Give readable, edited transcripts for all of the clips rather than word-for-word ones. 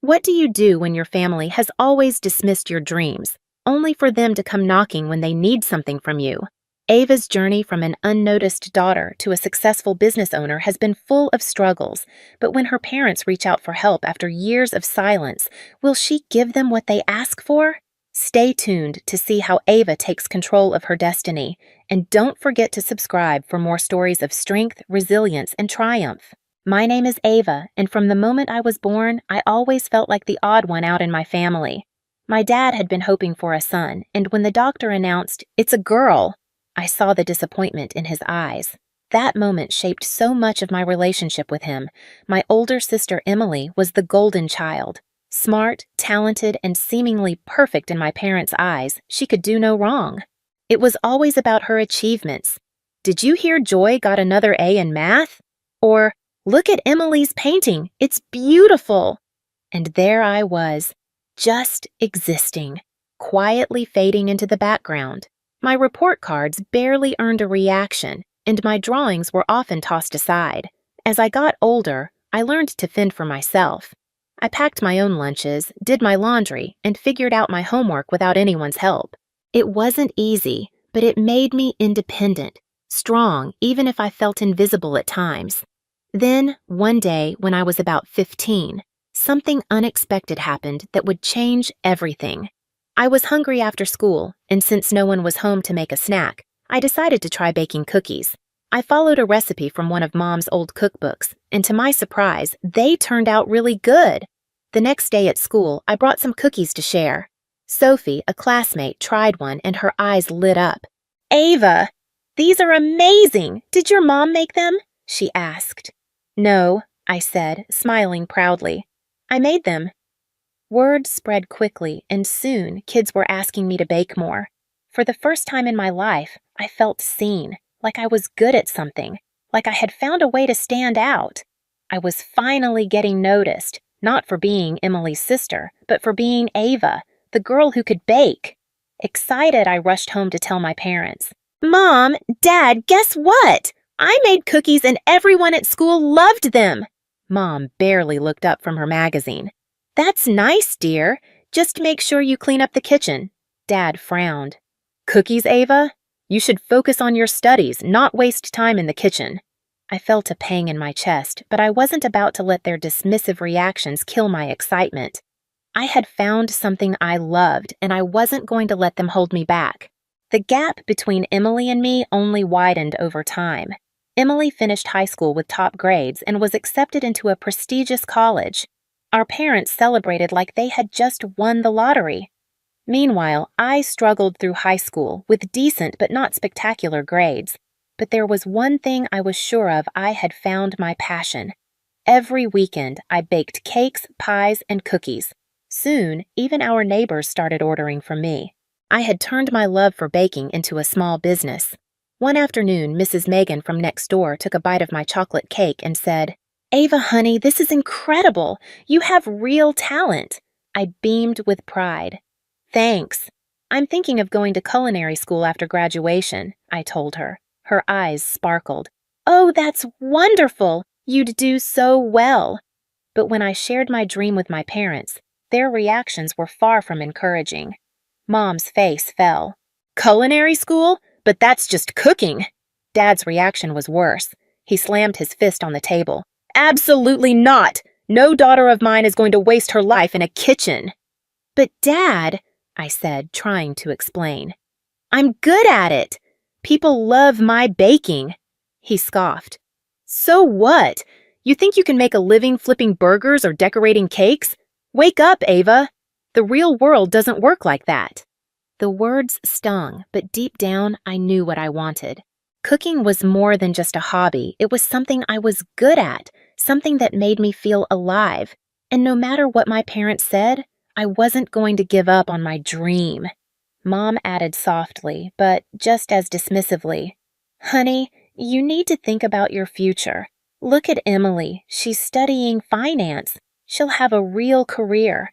What do you do when your family has always dismissed your dreams, only for them to come knocking when they need something from you? Ava's journey from an unnoticed daughter to a successful business owner has been full of struggles, but when her parents reach out for help after years of silence, will she give them what they ask for? Stay tuned to see how Ava takes control of her destiny, and don't forget to subscribe for more stories of strength, resilience, and triumph. My name is Ava, and from the moment I was born, I always felt like the odd one out in my family. My dad had been hoping for a son, and when the doctor announced, "It's a girl," I saw the disappointment in his eyes. That moment shaped so much of my relationship with him. My older sister Emily was the golden child. Smart, talented, and seemingly perfect in my parents' eyes, she could do no wrong. It was always about her achievements. "Did you hear Joy got another A in math?" Or, "Look at Emily's painting, it's beautiful." And there I was, just existing, quietly fading into the background. My report cards barely earned a reaction, and my drawings were often tossed aside. As I got older, I learned to fend for myself. I packed my own lunches, did my laundry, and figured out my homework without anyone's help. It wasn't easy, but it made me independent, strong, even if I felt invisible at times. Then, one day, when I was about 15, something unexpected happened that would change everything. I was hungry after school, and since no one was home to make a snack, I decided to try baking cookies. I followed a recipe from one of Mom's old cookbooks, and to my surprise, they turned out really good. The next day at school, I brought some cookies to share. Sophie, a classmate, tried one and her eyes lit up. "Ava, these are amazing! Did your mom make them?" she asked. "No," I said, smiling proudly. "I made them." Word spread quickly, and soon kids were asking me to bake more. For the first time in my life, I felt seen, like I was good at something, like I had found a way to stand out. I was finally getting noticed, not for being Emily's sister, but for being Ava, the girl who could bake. Excited, I rushed home to tell my parents. "Mom, Dad, guess what? I made cookies and everyone at school loved them." Mom barely looked up from her magazine. "That's nice, dear. Just make sure you clean up the kitchen." Dad frowned. "Cookies, Ava? You should focus on your studies, not waste time in the kitchen." I felt a pang in my chest, but I wasn't about to let their dismissive reactions kill my excitement. I had found something I loved, and I wasn't going to let them hold me back. The gap between Emily and me only widened over time. Emily finished high school with top grades and was accepted into a prestigious college. Our parents celebrated like they had just won the lottery. Meanwhile, I struggled through high school with decent but not spectacular grades. But there was one thing I was sure of: I had found my passion. Every weekend, I baked cakes, pies, and cookies. Soon, even our neighbors started ordering from me. I had turned my love for baking into a small business. One afternoon, Mrs. Megan from next door took a bite of my chocolate cake and said, "Ava, honey, this is incredible. You have real talent." I beamed with pride. "Thanks. I'm thinking of going to culinary school after graduation," I told her. Her eyes sparkled. "Oh, that's wonderful. You'd do so well." But when I shared my dream with my parents, their reactions were far from encouraging. Mom's face fell. "Culinary school? But that's just cooking." Dad's reaction was worse. He slammed his fist on the table. "Absolutely not! No daughter of mine is going to waste her life in a kitchen." "But Dad," I said, trying to explain. "I'm good at it. People love my baking." He scoffed. "So what? You think you can make a living flipping burgers or decorating cakes? Wake up, Ava. The real world doesn't work like that." The words stung, but deep down, I knew what I wanted. Cooking was more than just a hobby. It was something I was good at, something that made me feel alive. And no matter what my parents said, I wasn't going to give up on my dream. Mom added softly, but just as dismissively, "Honey, you need to think about your future. Look at Emily. She's studying finance. She'll have a real career."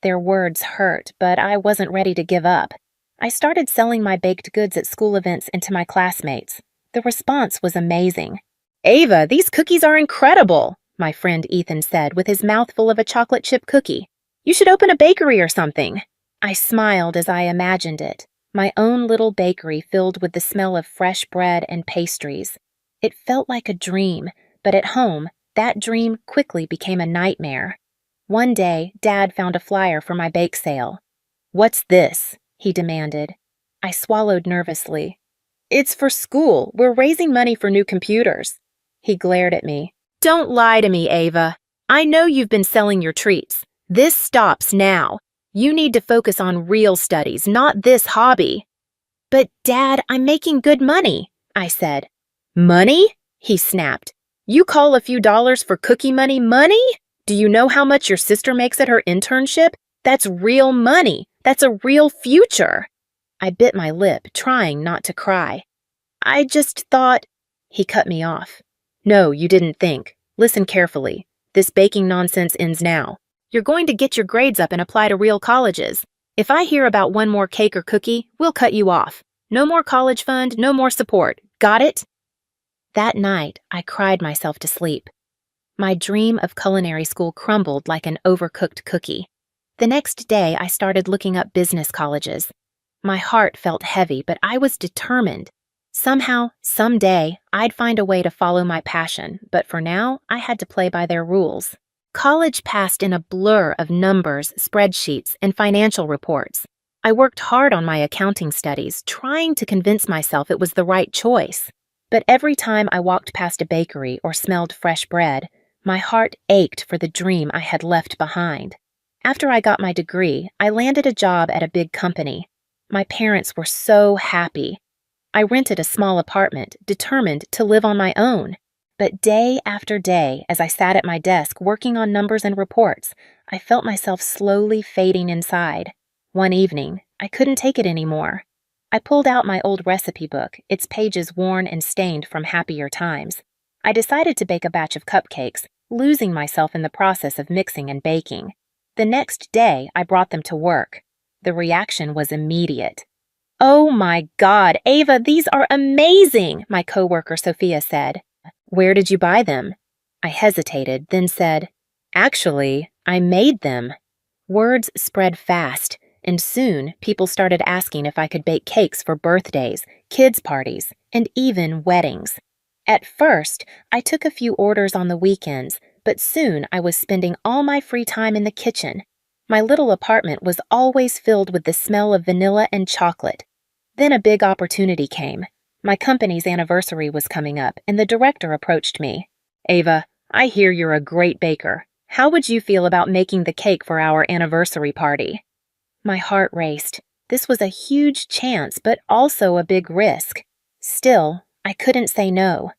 Their words hurt, but I wasn't ready to give up. I started selling my baked goods at school events and to my classmates. The response was amazing. "Ava, these cookies are incredible," my friend Ethan said with his mouth full of a chocolate chip cookie. You should open a bakery or something. I smiled as I imagined it, my own little bakery filled with the smell of fresh bread and pastries. It felt like a dream, but at home, that dream quickly became a nightmare. One day, Dad found a flyer for my bake sale. "What's this?" he demanded. I swallowed nervously. "It's for school. We're raising money for new computers." He glared at me. "Don't lie to me, Ava. I know you've been selling your treats. This stops now. You need to focus on real studies, not this hobby." "But, Dad, I'm making good money," I said. "Money?" he snapped. "You call a few dollars for cookie money money? Do you know how much your sister makes at her internship? That's real money. That's a real future." I bit my lip, trying not to cry. "I just thought—" He cut me off. "No, you didn't think. Listen carefully. This baking nonsense ends now. You're going to get your grades up and apply to real colleges. If I hear about one more cake or cookie, we'll cut you off. No more college fund, no more support. Got it?" That night, I cried myself to sleep. My dream of culinary school crumbled like an overcooked cookie. The next day, I started looking up business colleges. My heart felt heavy, but I was determined. Somehow, someday, I'd find a way to follow my passion, but for now, I had to play by their rules. College passed in a blur of numbers, spreadsheets, and financial reports. I worked hard on my accounting studies, trying to convince myself it was the right choice. But every time I walked past a bakery or smelled fresh bread, my heart ached for the dream I had left behind. After I got my degree, I landed a job at a big company. My parents were so happy. I rented a small apartment, determined to live on my own. But day after day, as I sat at my desk working on numbers and reports, I felt myself slowly fading inside. One evening, I couldn't take it anymore. I pulled out my old recipe book, its pages worn and stained from happier times. I decided to bake a batch of cupcakes, losing myself in the process of mixing and baking. The next day, I brought them to work. The reaction was immediate. "Oh my God, Ava, these are amazing," my coworker Sophia said. "Where did you buy them?" I hesitated, then said, "Actually, I made them." Words spread fast, and soon people started asking if I could bake cakes for birthdays, kids' parties, and even weddings. At first, I took a few orders on the weekends, but soon I was spending all my free time in the kitchen. My little apartment was always filled with the smell of vanilla and chocolate. Then a big opportunity came. My company's anniversary was coming up, and the director approached me. "Ava, I hear you're a great baker. How would you feel about making the cake for our anniversary party?" My heart raced. This was a huge chance, but also a big risk. Still, I couldn't say no.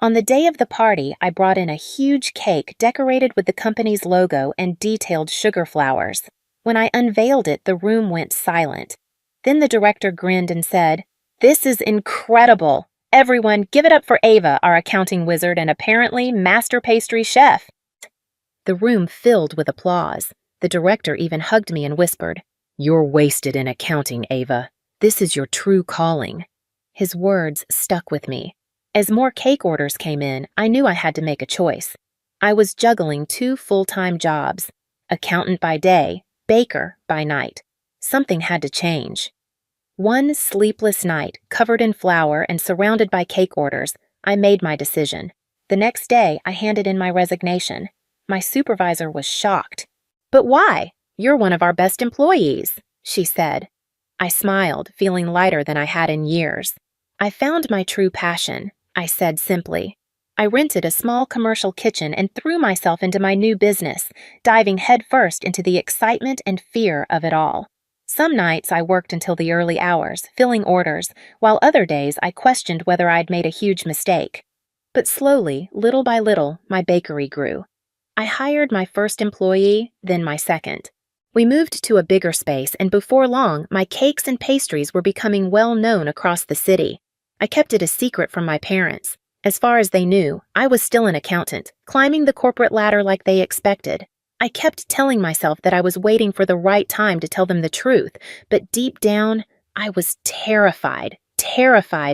On the day of the party, I brought in a huge cake decorated with the company's logo and detailed sugar flowers. When I unveiled it, the room went silent. Then the director grinned and said, "This is incredible. Everyone, give it up for Ava, our accounting wizard and apparently master pastry chef." The room filled with applause. The director even hugged me and whispered, "You're wasted in accounting, Ava. This is your true calling." His words stuck with me. As more cake orders came in, I knew I had to make a choice. I was juggling 2 full-time jobs, accountant by day, baker by night. Something had to change. One sleepless night, covered in flour and surrounded by cake orders, I made my decision. The next day, I handed in my resignation. My supervisor was shocked. "But why? You're one of our best employees," she said. I smiled, feeling lighter than I had in years. "I found my true passion," I said simply. I rented a small commercial kitchen and threw myself into my new business, diving headfirst into the excitement and fear of it all. Some nights I worked until the early hours, filling orders, while other days I questioned whether I'd made a huge mistake. But slowly, little by little, my bakery grew. I hired my first employee, then my second. We moved to a bigger space, and before long, my cakes and pastries were becoming well known across the city. I kept it a secret from my parents. As far as they knew, I was still an accountant, climbing the corporate ladder like they expected. I kept telling myself that I was waiting for the right time to tell them the truth, but deep down, I was terrified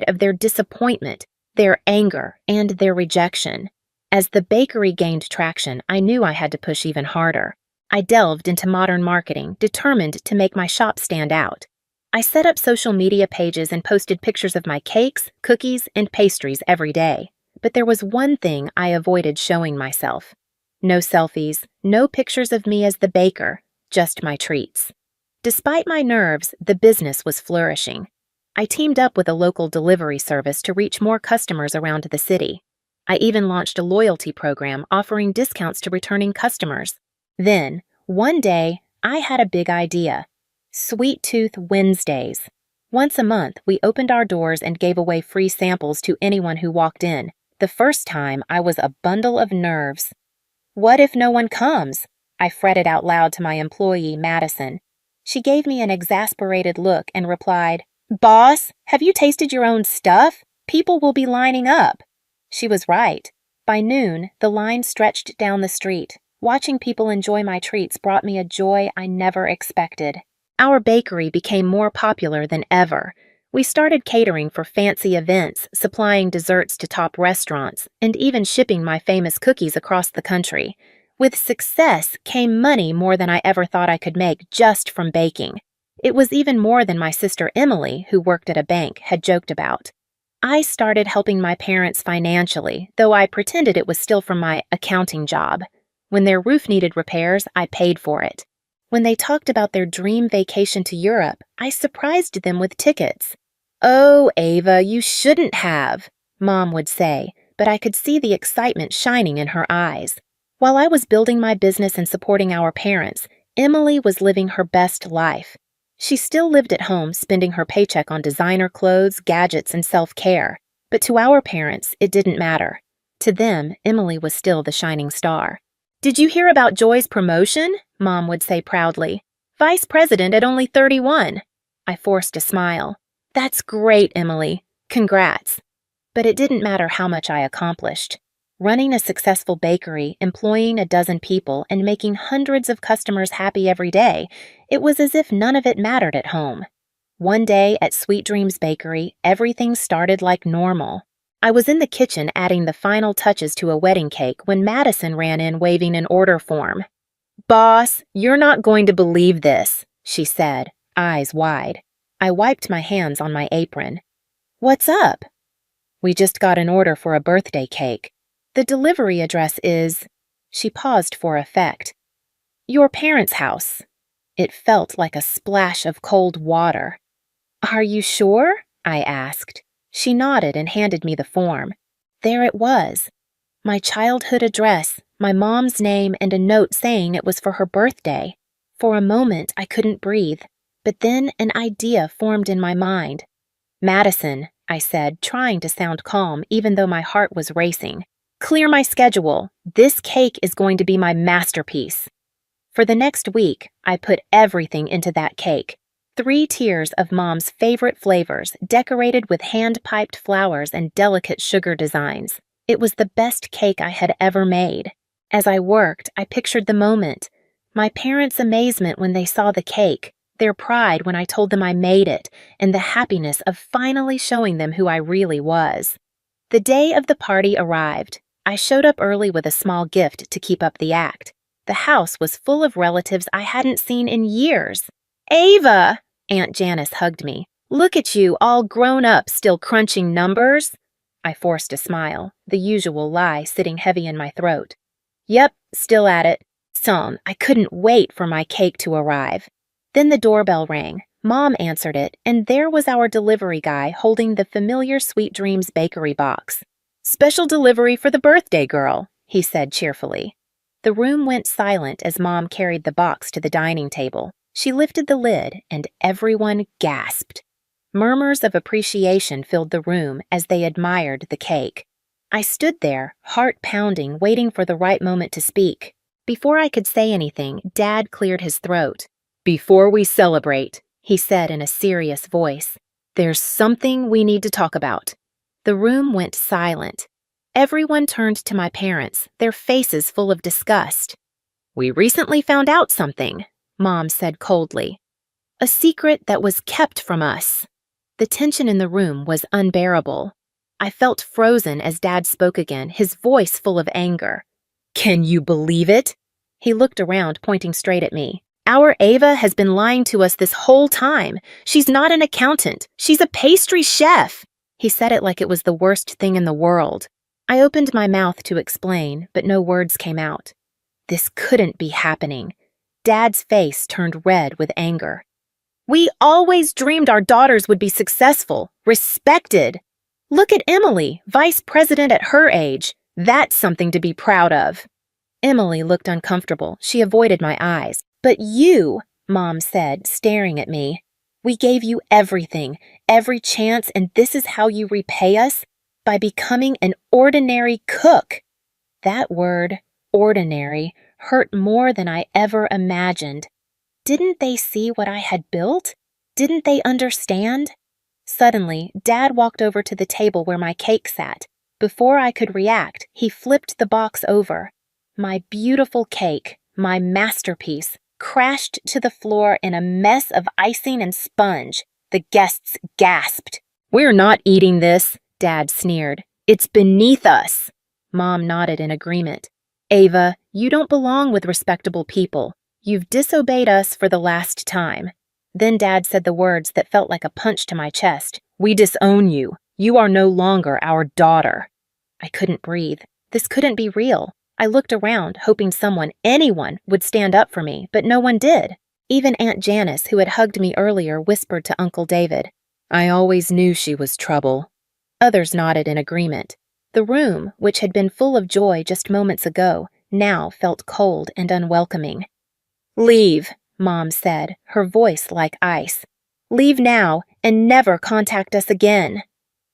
of their disappointment, their anger, and their rejection. As the bakery gained traction, I knew I had to push even harder. I delved into modern marketing, determined to make my shop stand out. I set up social media pages and posted pictures of my cakes, cookies, and pastries every day. But there was one thing I avoided showing myself. No selfies, no pictures of me as the baker, just my treats. Despite my nerves, the business was flourishing. I teamed up with a local delivery service to reach more customers around the city. I even launched a loyalty program offering discounts to returning customers. Then, one day, I had a big idea. Sweet Tooth Wednesdays. Once a month, we opened our doors and gave away free samples to anyone who walked in. The first time, I was a bundle of nerves. What if no one comes? I fretted out loud to my employee, Madison. She gave me an exasperated look and replied, "Boss, have you tasted your own stuff? People will be lining up." She was right. By noon, the line stretched down the street. Watching people enjoy my treats brought me a joy I never expected. Our bakery became more popular than ever. We started catering for fancy events, supplying desserts to top restaurants, and even shipping my famous cookies across the country. With success came money more than I ever thought I could make just from baking. It was even more than my sister Emily, who worked at a bank, had joked about. I started helping my parents financially, though I pretended it was still from my accounting job. When their roof needed repairs, I paid for it. When they talked about their dream vacation to Europe, I surprised them with tickets. "Oh, Ava, you shouldn't have," Mom would say, but I could see the excitement shining in her eyes. While I was building my business and supporting our parents, Emily was living her best life. She still lived at home, spending her paycheck on designer clothes, gadgets, and self-care. But to our parents, it didn't matter. To them, Emily was still the shining star. "Did you hear about Joy's promotion?" Mom would say proudly. "Vice president at only 31. I forced a smile. "That's great, Emily. Congrats." But it didn't matter how much I accomplished. Running a successful bakery, employing a dozen people, and making hundreds of customers happy every day, it was as if none of it mattered at home. One day at Sweet Dreams Bakery, everything started like normal. I was in the kitchen adding the final touches to a wedding cake when Madison ran in waving an order form. "Boss, you're not going to believe this," she said, eyes wide. I wiped my hands on my apron. "What's up?" "We just got an order for a birthday cake. The delivery address is—" She paused for effect. "Your parents' house." It felt like a splash of cold water. "Are you sure?" I asked. She nodded and handed me the form. There it was. My childhood address, my mom's name, and a note saying it was for her birthday. For a moment, I couldn't breathe, but then an idea formed in my mind. "Madison," I said, trying to sound calm even though my heart was racing. "Clear my schedule. This cake is going to be my masterpiece." For the next week, I put everything into that cake. 3 tiers of Mom's favorite flavors, decorated with hand-piped flowers and delicate sugar designs. It was the best cake I had ever made. As I worked, I pictured the moment. My parents' amazement when they saw the cake, their pride when I told them I made it, and the happiness of finally showing them who I really was. The day of the party arrived. I showed up early with a small gift to keep up the act. The house was full of relatives I hadn't seen in years. "Ava!" Aunt Janice hugged me. "Look at you, all grown up, still crunching numbers." I forced a smile, the usual lie sitting heavy in my throat. "Yep, still at it. I couldn't wait for my cake to arrive." Then the doorbell rang. Mom answered it, and there was our delivery guy holding the familiar Sweet Dreams bakery box. "Special delivery for the birthday girl," he said cheerfully. The room went silent as Mom carried the box to the dining table. She lifted the lid, and everyone gasped. Murmurs of appreciation filled the room as they admired the cake. I stood there, heart pounding, waiting for the right moment to speak. Before I could say anything, Dad cleared his throat. "Before we celebrate," he said in a serious voice, "there's something we need to talk about." The room went silent. Everyone turned to my parents, their faces full of disgust. "We recently found out something," Mom said coldly. "A secret that was kept from us." The tension in the room was unbearable. I felt frozen as Dad spoke again, his voice full of anger. "Can you believe it?" He looked around, pointing straight at me. "Our Ava has been lying to us this whole time. She's not an accountant. She's a pastry chef." He said it like it was the worst thing in the world. I opened my mouth to explain, but no words came out. This couldn't be happening. Dad's face turned red with anger. "We always dreamed our daughters would be successful, respected. Look at Emily, vice president at her age. That's something to be proud of." Emily looked uncomfortable. She avoided my eyes. "But you," Mom said, staring at me, "we gave you everything, every chance, and this is how you repay us? By becoming an ordinary cook." That word, ordinary, hurt more than I ever imagined. Didn't they see what I had built? Didn't they understand? Suddenly, Dad walked over to the table where my cake sat. Before I could react, he flipped the box over. My beautiful cake, my masterpiece, crashed to the floor in a mess of icing and sponge. The guests gasped. "We're not eating this," Dad sneered. "It's beneath us." Mom nodded in agreement. "Ava, you don't belong with respectable people. You've disobeyed us for the last time." Then Dad said the words that felt like a punch to my chest. "We disown you. You are no longer our daughter." I couldn't breathe. This couldn't be real. I looked around, hoping someone, anyone, would stand up for me, but no one did. Even Aunt Janice, who had hugged me earlier, whispered to Uncle David, "I always knew she was trouble." Others nodded in agreement. The room, which had been full of joy just moments ago, now felt cold and unwelcoming. "Leave," Mom said, her voice like ice. "Leave now and never contact us again."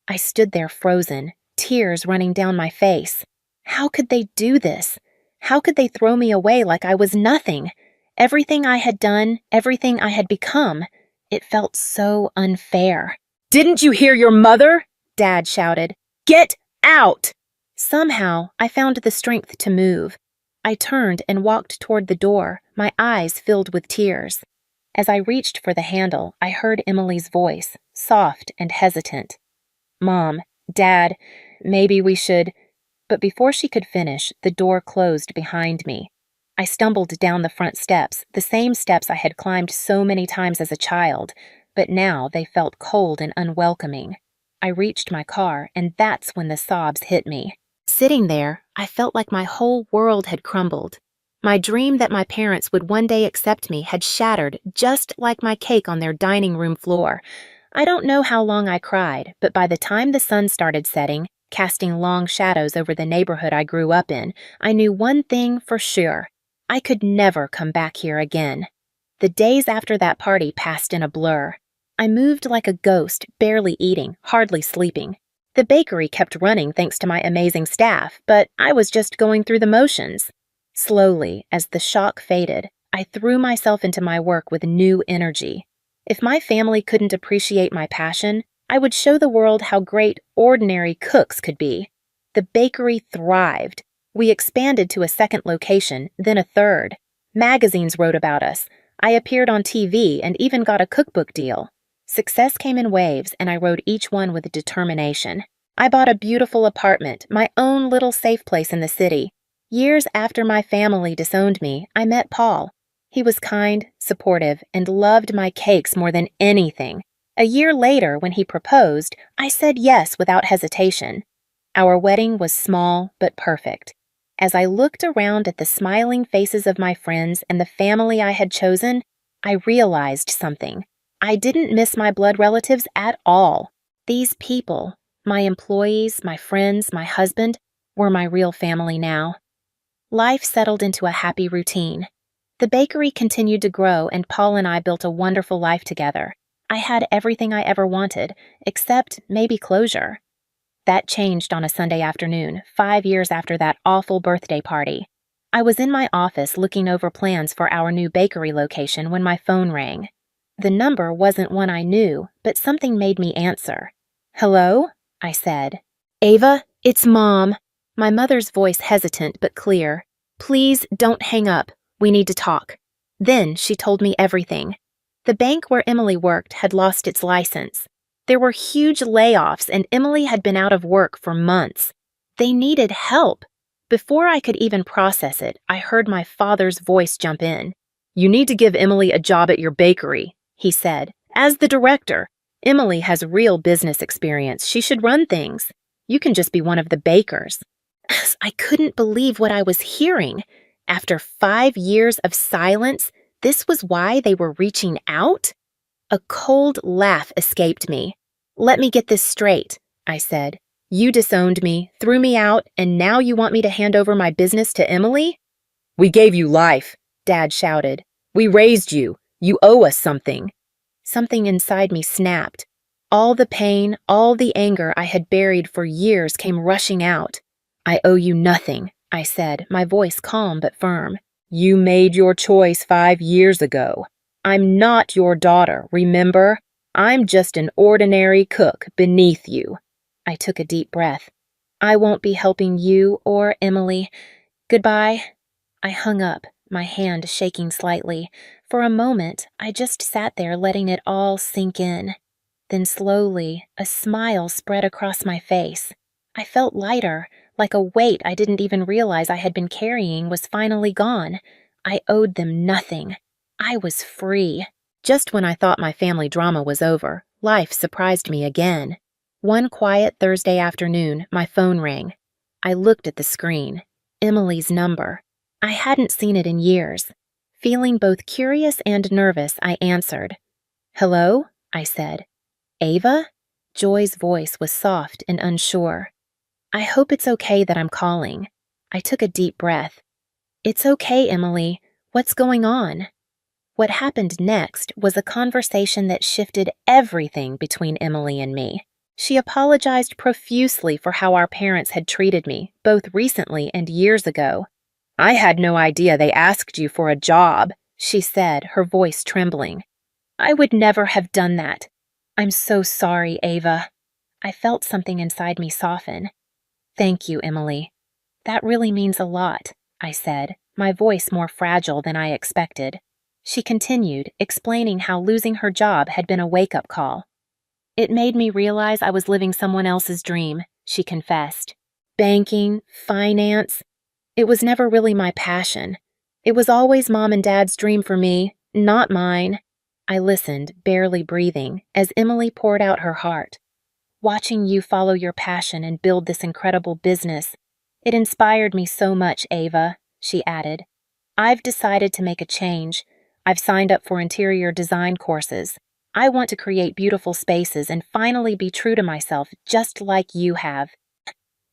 I stood there frozen, tears running down my face. How could they do this? How could they throw me away like I was nothing? Everything I had done, everything I had become, it felt so unfair. "Didn't you hear your mother?" Dad shouted. "Get out!" Somehow, I found the strength to move. I turned and walked toward the door, my eyes filled with tears. As I reached for the handle, I heard Emily's voice, soft and hesitant. "Mom, Dad, maybe we should—" But before she could finish, the door closed behind me. I stumbled down the front steps, the same steps I had climbed so many times as a child, but now they felt cold and unwelcoming. I reached my car, and that's when the sobs hit me. Sitting there, I felt like my whole world had crumbled. My dream that my parents would one day accept me had shattered just like my cake on their dining room floor. I don't know how long I cried, but by the time the sun started setting, casting long shadows over the neighborhood I grew up in, I knew one thing for sure. I could never come back here again. The days after that party passed in a blur. I moved like a ghost, barely eating, hardly sleeping. The bakery kept running thanks to my amazing staff, but I was just going through the motions. Slowly, as the shock faded, I threw myself into my work with new energy. If my family couldn't appreciate my passion, I would show the world how great ordinary cooks could be. The bakery thrived. We expanded to a second location, then a third. Magazines wrote about us. I appeared on TV and even got a cookbook deal. Success came in waves, and I rode each one with determination. I bought a beautiful apartment, my own little safe place in the city. Years after my family disowned me, I met Paul. He was kind, supportive, and loved my cakes more than anything. A year later, when he proposed, I said yes without hesitation. Our wedding was small but perfect. As I looked around at the smiling faces of my friends and the family I had chosen, I realized something. I didn't miss my blood relatives at all. These people, my employees, my friends, my husband, were my real family now. Life settled into a happy routine. The bakery continued to grow, and Paul and I built a wonderful life together. I had everything I ever wanted, except maybe closure. That changed on a Sunday afternoon, 5 years after that awful birthday party. I was in my office looking over plans for our new bakery location when my phone rang. The number wasn't one I knew, but something made me answer. "Hello?" I said. "Ava, it's Mom." My mother's voice hesitant but clear. "Please don't hang up. We need to talk." Then she told me everything. The bank where Emily worked had lost its license. There were huge layoffs, and Emily had been out of work for months. They needed help. Before I could even process it, I heard my father's voice jump in. "You need to give Emily a job at your bakery," he said. "As the director, Emily has real business experience. She should run things. You can just be one of the bakers." I couldn't believe what I was hearing. After 5 years of silence, this was why they were reaching out? A cold laugh escaped me. "Let me get this straight," I said. "You disowned me, threw me out, and now you want me to hand over my business to Emily?" "We gave you life," Dad shouted. "We raised you. You owe us something." Something inside me snapped. All the pain, all the anger I had buried for years came rushing out. "I owe you nothing," I said, my voice calm but firm. "You made your choice 5 years ago. I'm not your daughter, remember? I'm just an ordinary cook beneath you." I took a deep breath. "I won't be helping you or Emily. Goodbye." I hung up, my hand shaking slightly. For a moment, I just sat there letting it all sink in. Then slowly, a smile spread across my face. I felt lighter, like a weight I didn't even realize I had been carrying was finally gone. I owed them nothing. I was free. Just when I thought my family drama was over, life surprised me again. One quiet Thursday afternoon, my phone rang. I looked at the screen. Emily's number. I hadn't seen it in years. Feeling both curious and nervous, I answered. "Hello?" I said. "Ava?" Joy's voice was soft and unsure. "I hope it's okay that I'm calling." I took a deep breath. "It's okay, Emily. What's going on?" What happened next was a conversation that shifted everything between Emily and me. She apologized profusely for how our parents had treated me, both recently and years ago. "I had no idea they asked you for a job," she said, her voice trembling. "I would never have done that. I'm so sorry, Ava." I felt something inside me soften. "Thank you, Emily. That really means a lot," I said, my voice more fragile than I expected. She continued, explaining how losing her job had been a wake-up call. "It made me realize I was living someone else's dream," she confessed. "Banking, finance. It was never really my passion. It was always Mom and Dad's dream for me, not mine." I listened, barely breathing, as Emily poured out her heart. "Watching you follow your passion and build this incredible business, it inspired me so much, Ava," she added. "I've decided to make a change. I've signed up for interior design courses. I want to create beautiful spaces and finally be true to myself, just like you have."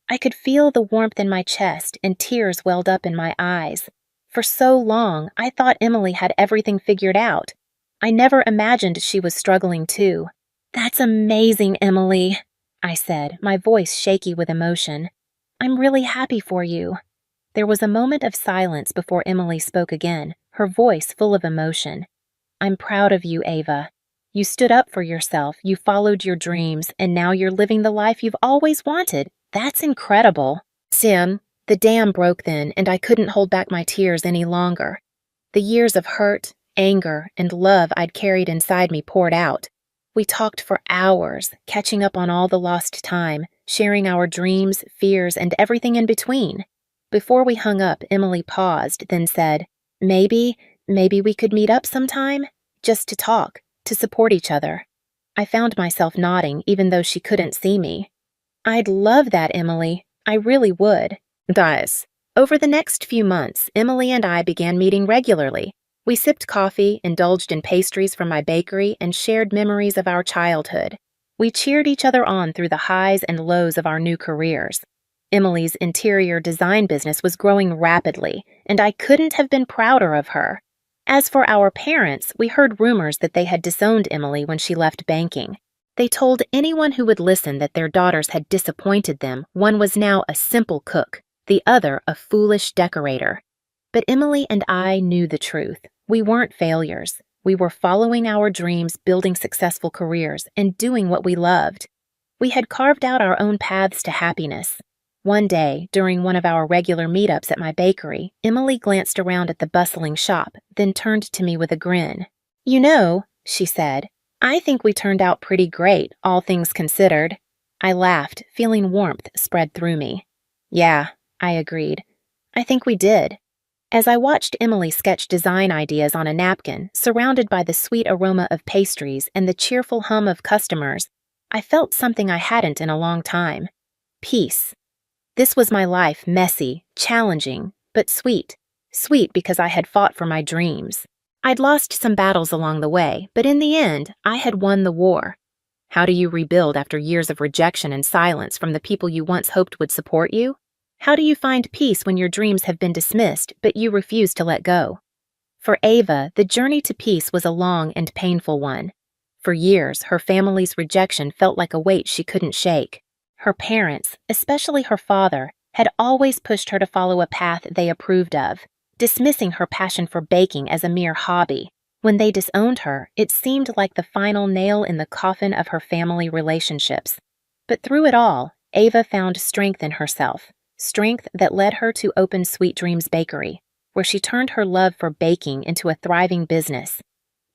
I could feel the warmth in my chest and tears welled up in my eyes. For so long, I thought Emily had everything figured out. I never imagined she was struggling too. "That's amazing, Emily," I said, my voice shaky with emotion. "I'm really happy for you." There was a moment of silence before Emily spoke again, her voice full of emotion. "I'm proud of you, Ava. You stood up for yourself, you followed your dreams, and now you're living the life you've always wanted. That's incredible." Sim, the dam broke then, and I couldn't hold back my tears any longer. The years of hurt, anger, and love I'd carried inside me poured out. We talked for hours, catching up on all the lost time, sharing our dreams, fears, and everything in between. Before we hung up, Emily paused, then said, Maybe we could meet up sometime? Just to talk, to support each other." I found myself nodding, even though she couldn't see me. "I'd love that, Emily. I really would." Thus, over the next few months, Emily and I began meeting regularly. We sipped coffee, indulged in pastries from my bakery, and shared memories of our childhood. We cheered each other on through the highs and lows of our new careers. Emily's interior design business was growing rapidly, and I couldn't have been prouder of her. As for our parents, we heard rumors that they had disowned Emily when she left banking. They told anyone who would listen that their daughters had disappointed them. One was now a simple cook, the other a foolish decorator. But Emily and I knew the truth. We weren't failures. We were following our dreams, building successful careers, and doing what we loved. We had carved out our own paths to happiness. One day, during one of our regular meetups at my bakery, Emily glanced around at the bustling shop, then turned to me with a grin. "You know," she said, I think we turned out pretty great, all things considered. I laughed, feeling warmth spread through me. Yeah, I agreed. I think we did. As I watched Emily sketch design ideas on a napkin, surrounded by the sweet aroma of pastries and the cheerful hum of customers, I felt something I hadn't in a long time. Peace. This was my life, messy, challenging, but sweet. Sweet because I had fought for my dreams. I'd lost some battles along the way, but in the end, I had won the war. How do you rebuild after years of rejection and silence from the people you once hoped would support you? How do you find peace when your dreams have been dismissed, but you refuse to let go? For Ava, the journey to peace was a long and painful one. For years, her family's rejection felt like a weight she couldn't shake. Her parents, especially her father, had always pushed her to follow a path they approved of, dismissing her passion for baking as a mere hobby. When they disowned her, it seemed like the final nail in the coffin of her family relationships. But through it all, Ava found strength in herself, strength that led her to open Sweet Dreams Bakery, where she turned her love for baking into a thriving business.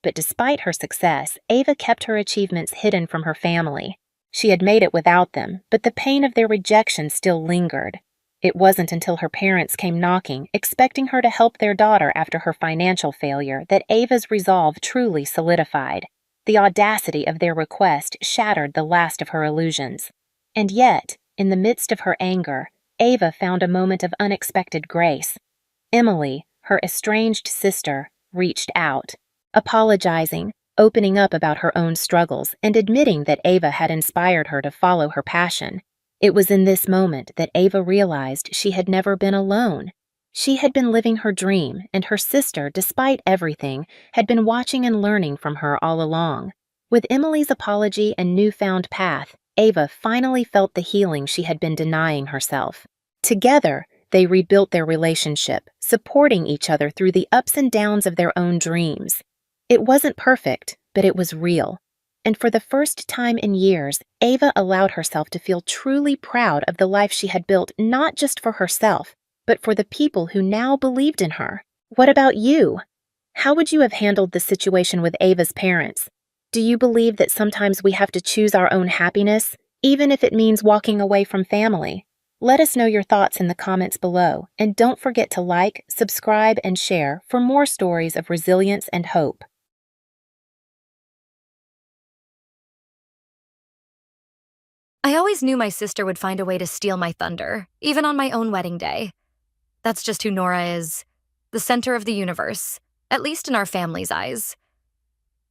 But despite her success, Ava kept her achievements hidden from her family. She had made it without them, but the pain of their rejection still lingered. It wasn't until her parents came knocking, expecting her to help their daughter after her financial failure, that Ava's resolve truly solidified. The audacity of their request shattered the last of her illusions. And yet, in the midst of her anger, Ava found a moment of unexpected grace. Emily, her estranged sister, reached out, apologizing, opening up about her own struggles, and admitting that Ava had inspired her to follow her passion. It was in this moment that Ava realized she had never been alone. She had been living her dream, and her sister, despite everything, had been watching and learning from her all along. With Emily's apology and newfound path, Ava finally felt the healing she had been denying herself. Together, they rebuilt their relationship, supporting each other through the ups and downs of their own dreams. It wasn't perfect, but it was real. And for the first time in years, Ava allowed herself to feel truly proud of the life she had built not just for herself, but for the people who now believed in her. What about you? How would you have handled the situation with Ava's parents? Do you believe that sometimes we have to choose our own happiness, even if it means walking away from family? Let us know your thoughts in the comments below, and don't forget to like, subscribe, and share for more stories of resilience and hope. I always knew my sister would find a way to steal my thunder, even on my own wedding day. That's just who Nora is, the center of the universe, at least in our family's eyes.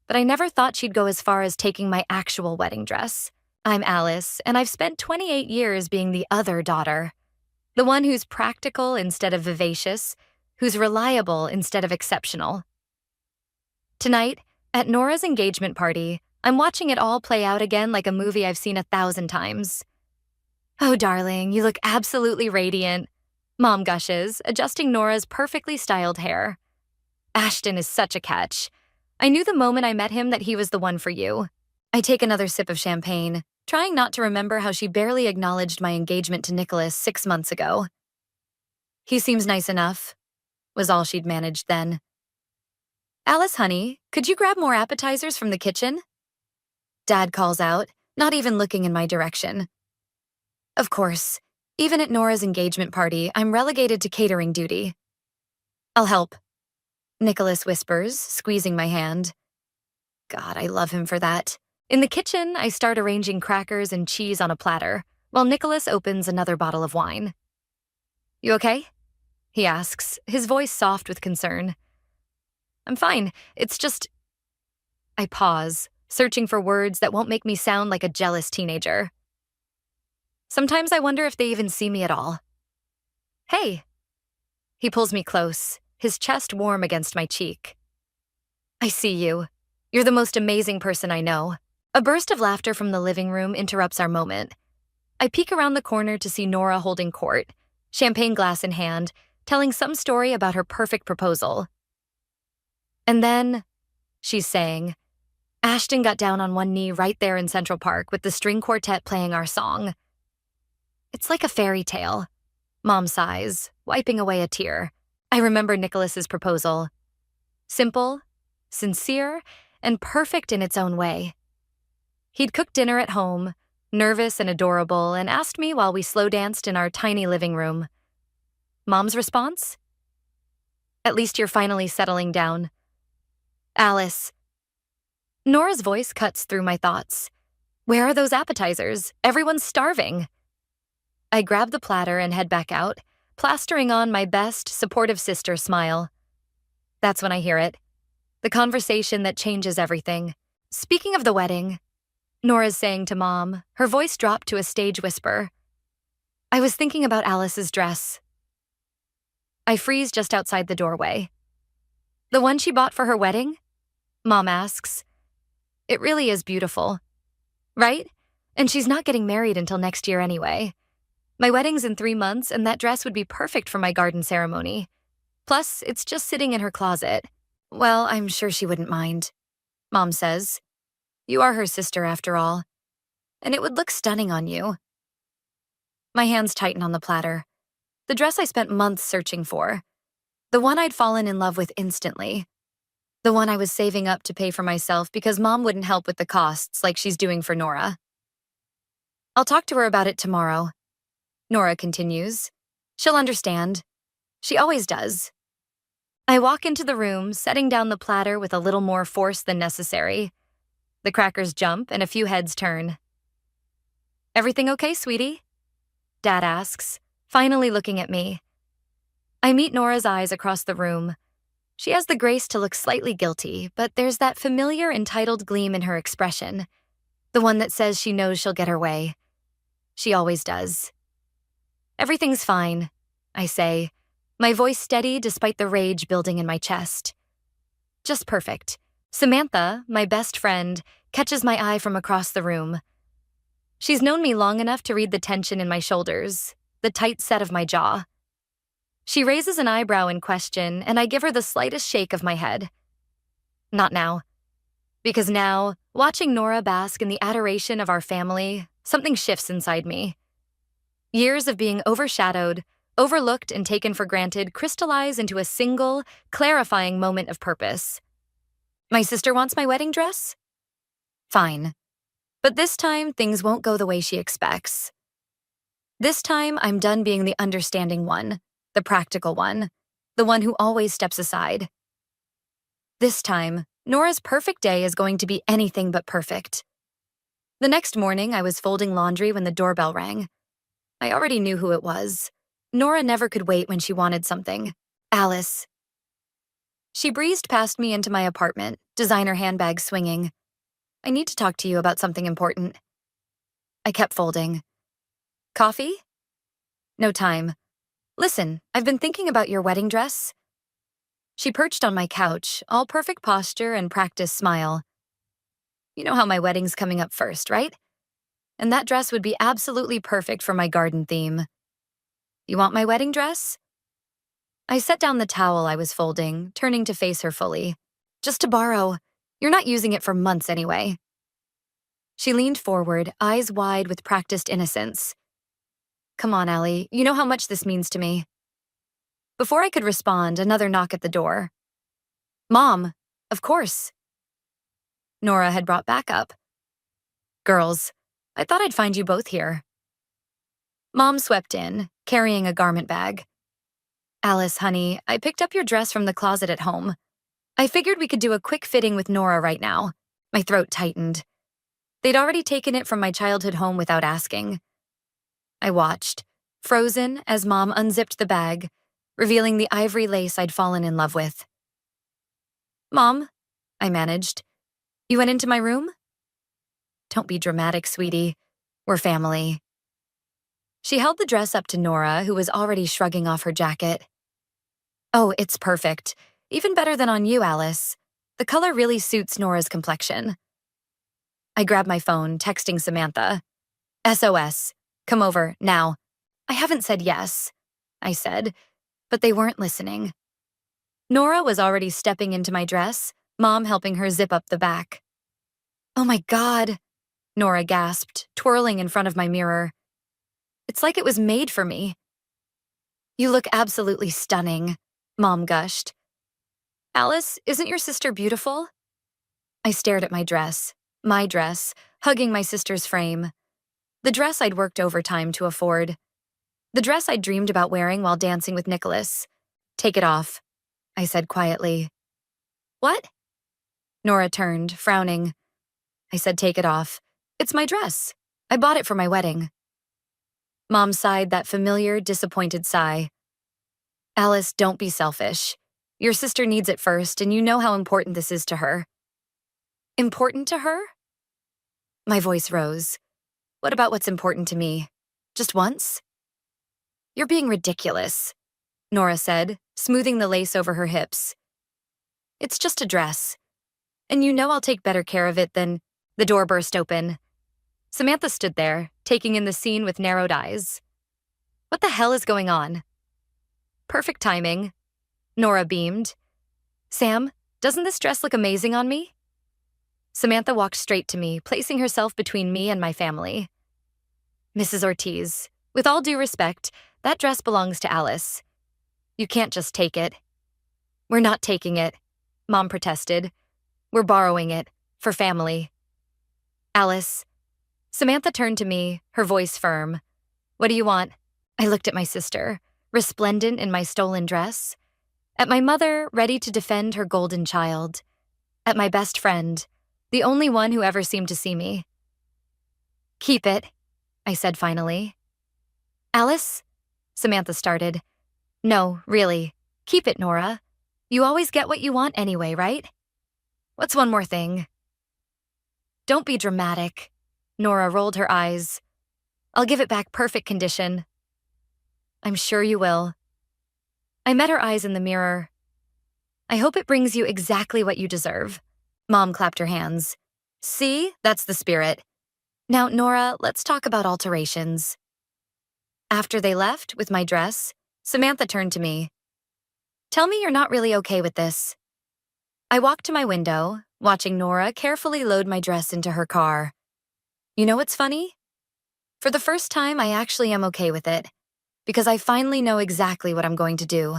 But I never thought she'd go as far as taking my actual wedding dress. I'm Alice, and I've spent 28 years being the other daughter. The one who's practical instead of vivacious, who's reliable instead of exceptional. Tonight, at Nora's engagement party, I'm watching it all play out again like a movie I've seen 1,000 times. "Oh, darling, you look absolutely radiant," Mom gushes, adjusting Nora's perfectly styled hair. "Ashton is such a catch. I knew the moment I met him that he was the one for you." I take another sip of champagne, trying not to remember how she barely acknowledged my engagement to Nicholas 6 months ago. "He seems nice enough," was all she'd managed then. "Alice, honey, could you grab more appetizers from the kitchen?" Dad calls out, not even looking in my direction. Of course, even at Nora's engagement party, I'm relegated to catering duty. "I'll help," Nicholas whispers, squeezing my hand. God, I love him for that. In the kitchen, I start arranging crackers and cheese on a platter, while Nicholas opens another bottle of wine. "You okay?" he asks, his voice soft with concern. "I'm fine, it's just..." I pause, searching for words that won't make me sound like a jealous teenager. Sometimes I wonder if they even see me at all. "Hey." He pulls me close, his chest warm against my cheek. "I see you. You're the most amazing person I know." A burst of laughter from the living room interrupts our moment. I peek around the corner to see Nora holding court, champagne glass in hand, telling some story about her perfect proposal. "And then," she's saying, "Ashton got down on one knee right there in Central Park with the string quartet playing our song." It's like a fairy tale. Mom sighs, wiping away a tear. I remember Nicholas's proposal. Simple, sincere, and perfect in its own way. He'd cooked dinner at home, nervous and adorable, and asked me while we slow danced in our tiny living room. Mom's response? At least you're finally settling down. Alice. Nora's voice cuts through my thoughts. Where are those appetizers? Everyone's starving. I grab the platter and head back out, plastering on my best supportive sister smile. That's when I hear it. The conversation that changes everything. Speaking of the wedding, Nora's saying to Mom, her voice dropped to a stage whisper. I was thinking about Alice's dress. I freeze just outside the doorway. The one she bought for her wedding? Mom asks. It really is beautiful. Right? And she's not getting married until next year anyway. My wedding's in 3 months, and that dress would be perfect for my garden ceremony. Plus, it's just sitting in her closet. Well, I'm sure she wouldn't mind. Mom says. You are her sister, after all. And it would look stunning on you. My hands tighten on the platter. The dress I spent months searching for. The one I'd fallen in love with instantly. The one I was saving up to pay for myself because Mom wouldn't help with the costs like she's doing for Nora. I'll talk to her about it tomorrow. Nora continues. She'll understand. She always does. I walk into the room, setting down the platter with a little more force than necessary. The crackers jump and a few heads turn. Everything okay, sweetie? Dad asks, finally looking at me. I meet Nora's eyes across the room. She has the grace to look slightly guilty, but there's that familiar entitled gleam in her expression. The one that says she knows she'll get her way. She always does. Everything's fine, I say, my voice steady despite the rage building in my chest. Just perfect. Samantha, my best friend, catches my eye from across the room. She's known me long enough to read the tension in my shoulders, the tight set of my jaw. She raises an eyebrow in question, and I give her the slightest shake of my head. Not now. Because now, watching Nora bask in the adoration of our family, something shifts inside me. Years of being overshadowed, overlooked, and taken for granted crystallize into a single, clarifying moment of purpose. My sister wants my wedding dress? Fine. But this time, things won't go the way she expects. This time, I'm done being the understanding one, the practical one, the one who always steps aside. This time, Nora's perfect day is going to be anything but perfect. The next morning, I was folding laundry when the doorbell rang. I already knew who it was. Nora never could wait when she wanted something. Alice. She breezed past me into my apartment, designer handbag swinging. I need to talk to you about something important. I kept folding. Coffee? No time. Listen, I've been thinking about your wedding dress. She perched on my couch, all perfect posture and practiced smile. You know how my wedding's coming up first, right? And that dress would be absolutely perfect for my garden theme. You want my wedding dress? I set down the towel I was folding, turning to face her fully. Just to borrow. You're not using it for months anyway. She leaned forward, eyes wide with practiced innocence. Come on, Allie, you know how much this means to me. Before I could respond, another knock at the door. Mom, of course. Nora had brought back up. Girls, I thought I'd find you both here. Mom swept in, carrying a garment bag. Alice, honey, I picked up your dress from the closet at home. I figured we could do a quick fitting with Nora right now. My throat tightened. They'd already taken it from my childhood home without asking. I watched, frozen as Mom unzipped the bag, revealing the ivory lace I'd fallen in love with. Mom, I managed. You went into my room? Don't be dramatic, sweetie. We're family. She held the dress up to Nora, who was already shrugging off her jacket. Oh, it's perfect. Even better than on you, Alice. The color really suits Nora's complexion. I grabbed my phone, texting Samantha. SOS. Come over, now. I haven't said yes, I said, but they weren't listening. Nora was already stepping into my dress, Mom helping her zip up the back. Oh my God, Nora gasped, twirling in front of my mirror. It's like it was made for me. You look absolutely stunning, Mom gushed. Alice, isn't your sister beautiful? I stared at my dress, hugging my sister's frame. The dress I'd worked overtime to afford. The dress I'd dreamed about wearing while dancing with Nicholas. Take it off, I said quietly. What? Nora turned, frowning. I said, take it off. It's my dress. I bought it for my wedding. Mom sighed that familiar, disappointed sigh. Alice, don't be selfish. Your sister needs it first, and you know how important this is to her. Important to her? My voice rose. What about what's important to me? Just once? You're being ridiculous, Nora said, smoothing the lace over her hips. It's just a dress. And you know I'll take better care of it than… The door burst open. Samantha stood there, taking in the scene with narrowed eyes. What the hell is going on? Perfect timing. Nora beamed. Sam, doesn't this dress look amazing on me? Samantha walked straight to me, placing herself between me and my family. Mrs. Ortiz, with all due respect, that dress belongs to Alice. You can't just take it. We're not taking it, Mom protested. We're borrowing it, for family. Alice. Samantha turned to me, her voice firm. What do you want? I looked at my sister, resplendent in my stolen dress. At my mother, ready to defend her golden child. At my best friend, the only one who ever seemed to see me. Keep it, I said finally. Alice? Samantha started. No, really. Keep it, Nora. You always get what you want anyway, right? What's one more thing? Don't be dramatic. Nora rolled her eyes. I'll give it back perfect condition. I'm sure you will. I met her eyes in the mirror. I hope it brings you exactly what you deserve. Mom clapped her hands. See, that's the spirit. Now, Nora, let's talk about alterations. After they left, with my dress, Samantha turned to me. Tell me you're not really okay with this. I walked to my window, watching Nora carefully load my dress into her car. You know what's funny? For the first time, I actually am okay with it, because I finally know exactly what I'm going to do.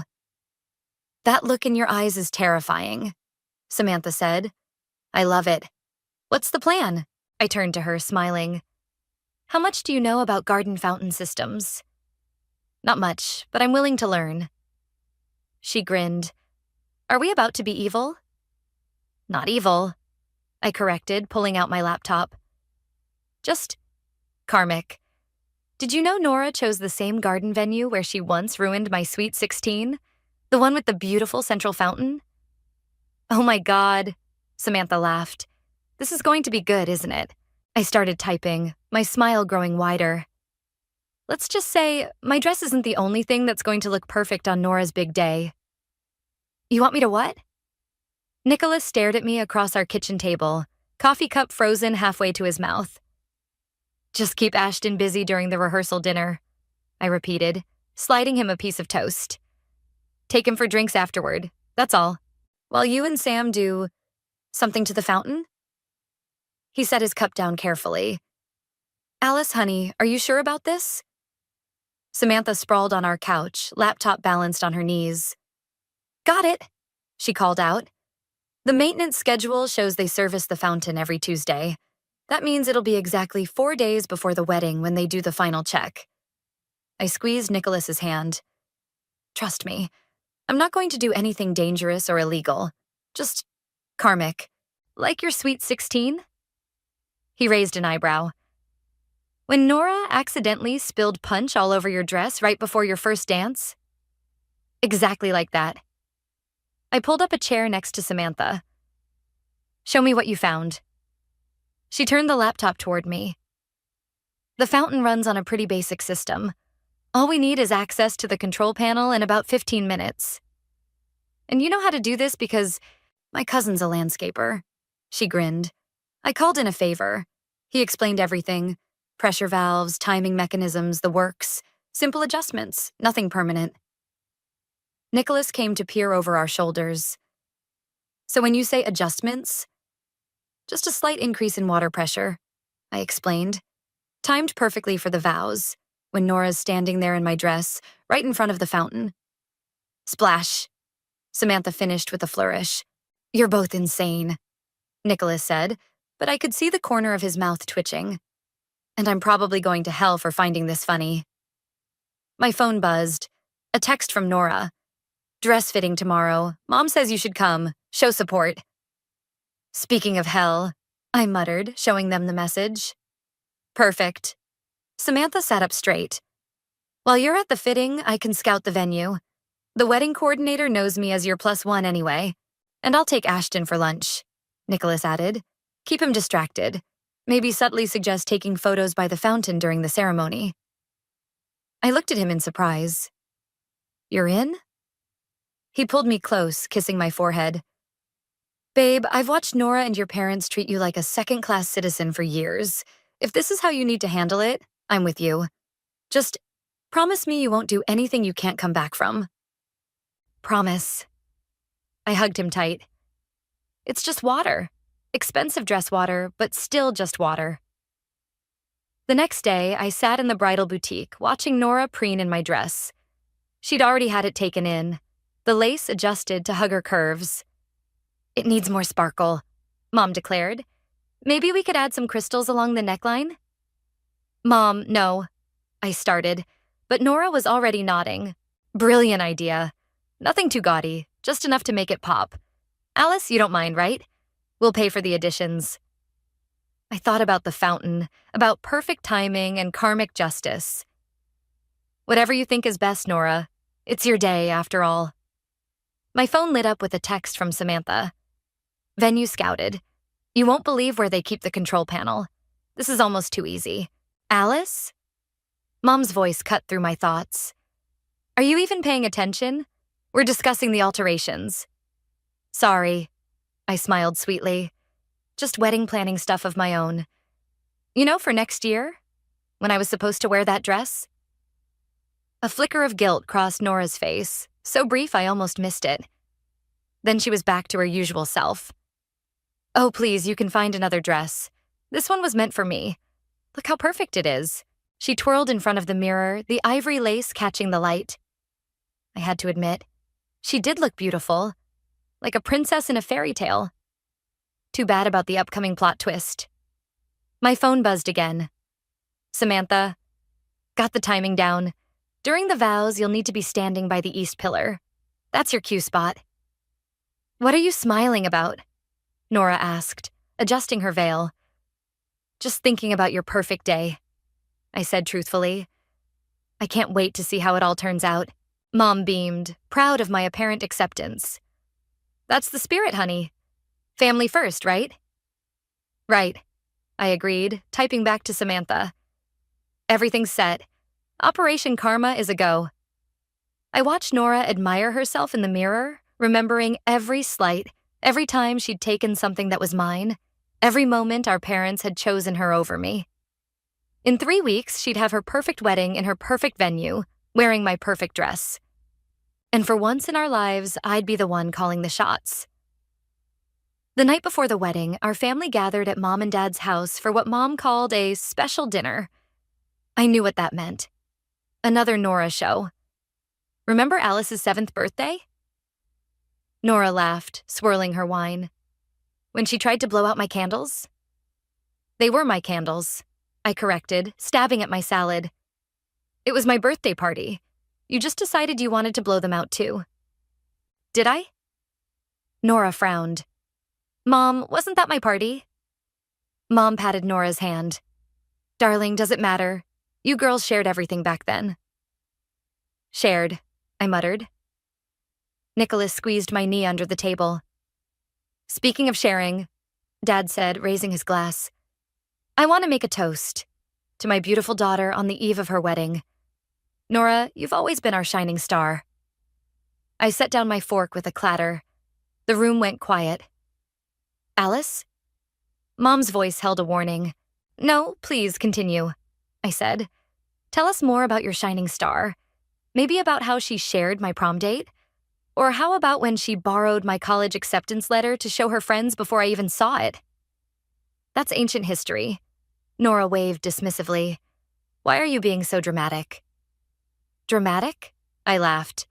That look in your eyes is terrifying, Samantha said. I love it. What's the plan? I turned to her, smiling. How much do you know about garden fountain systems? Not much, but I'm willing to learn. She grinned. Are we about to be evil? Not evil, I corrected, pulling out my laptop. Just karmic. Did you know Nora chose the same garden venue where she once ruined my Sweet 16? The one with the beautiful central fountain? Oh my God, Samantha laughed. This is going to be good, isn't it? I started typing, my smile growing wider. Let's just say my dress isn't the only thing that's going to look perfect on Nora's big day. You want me to what? Nicholas stared at me across our kitchen table, coffee cup frozen halfway to his mouth. Just keep Ashton busy during the rehearsal dinner, I repeated, sliding him a piece of toast. Take him for drinks afterward, that's all. While you and Sam do something to the fountain? He set his cup down carefully. Alice, honey, are you sure about this? Samantha sprawled on our couch, laptop balanced on her knees. Got it, she called out. The maintenance schedule shows they service the fountain every Tuesday. That means it'll be exactly 4 days before the wedding when they do the final check. I squeezed Nicholas's hand. Trust me, I'm not going to do anything dangerous or illegal. Just karmic. Like your Sweet 16? He raised an eyebrow. When Nora accidentally spilled punch all over your dress right before your first dance? Exactly like that. I pulled up a chair next to Samantha. Show me what you found. She turned the laptop toward me. The fountain runs on a pretty basic system. All we need is access to the control panel in about 15 minutes. And you know how to do this because my cousin's a landscaper. She grinned. I called in a favor. He explained everything. Pressure valves, timing mechanisms, the works. Simple adjustments, nothing permanent. Nicholas came to peer over our shoulders. So when you say adjustments, just a slight increase in water pressure, I explained. Timed perfectly for the vows, when Nora's standing there in my dress, right in front of the fountain. Splash. Samantha finished with a flourish. You're both insane. Nicholas said, but I could see the corner of his mouth twitching. And I'm probably going to hell for finding this funny. My phone buzzed. A text from Nora. Dress fitting tomorrow. Mom says you should come. Show support. Speaking of hell, I muttered, showing them the message. Perfect. Samantha sat up straight. While you're at the fitting, I can scout the venue. The wedding coordinator knows me as your +1 anyway. And I'll take Ashton for lunch, Nicholas added. Keep him distracted. Maybe subtly suggest taking photos by the fountain during the ceremony. I looked at him in surprise. You're in? He pulled me close, kissing my forehead. Babe, I've watched Nora and your parents treat you like a second-class citizen for years. If this is how you need to handle it, I'm with you. Just promise me you won't do anything you can't come back from. Promise. I hugged him tight. It's just water. Expensive dress water, but still just water. The next day, I sat in the bridal boutique, watching Nora preen in my dress. She'd already had it taken in. The lace adjusted to hug her curves. It needs more sparkle, Mom declared. Maybe we could add some crystals along the neckline? Mom, no, I started, but Nora was already nodding. Brilliant idea. Nothing too gaudy, just enough to make it pop. Alice, you don't mind, right? We'll pay for the additions. I thought about the fountain, about perfect timing and karmic justice. Whatever you think is best, Nora. It's your day, after all. My phone lit up with a text from Samantha. Venue scouted. You won't believe where they keep the control panel. This is almost too easy. Alice? Mom's voice cut through my thoughts. Are you even paying attention? We're discussing the alterations. Sorry, I smiled sweetly. Just wedding planning stuff of my own. You know, for next year, when I was supposed to wear that dress? A flicker of guilt crossed Nora's face, so brief I almost missed it. Then she was back to her usual self. Oh, please, you can find another dress. This one was meant for me. Look how perfect it is. She twirled in front of the mirror, the ivory lace catching the light. I had to admit, she did look beautiful, like a princess in a fairy tale. Too bad about the upcoming plot twist. My phone buzzed again. Samantha, got the timing down. During the vows, you'll need to be standing by the east pillar. That's your cue spot. What are you smiling about? Nora asked, adjusting her veil. Just thinking about your perfect day, I said truthfully. I can't wait to see how it all turns out. Mom beamed, proud of my apparent acceptance. That's the spirit, honey. Family first, right? Right, I agreed, typing back to Samantha. Everything's set. Operation Karma is a go. I watched Nora admire herself in the mirror, remembering every slight, every time she'd taken something that was mine, every moment our parents had chosen her over me. In 3 weeks, she'd have her perfect wedding in her perfect venue, wearing my perfect dress. And for once in our lives, I'd be the one calling the shots. The night before the wedding, our family gathered at Mom and Dad's house for what Mom called a special dinner. I knew what that meant. Another Nora show. Remember Alice's 7th birthday? Nora laughed, swirling her wine. When she tried to blow out my candles? They were my candles, I corrected, stabbing at my salad. It was my birthday party. You just decided you wanted to blow them out too. Did I? Nora frowned. Mom, wasn't that my party? Mom patted Nora's hand. Darling, does it matter? You girls shared everything back then. Shared, I muttered. Nicholas squeezed my knee under the table. Speaking of sharing, Dad said, raising his glass, I want to make a toast to my beautiful daughter on the eve of her wedding. Nora, you've always been our shining star. I set down my fork with a clatter. The room went quiet. Alice? Mom's voice held a warning. No, please continue, I said. Tell us more about your shining star. Maybe about how she shared my prom date? Or how about when she borrowed my college acceptance letter to show her friends before I even saw it? That's ancient history. Nora waved dismissively. Why are you being so dramatic? Dramatic? I laughed.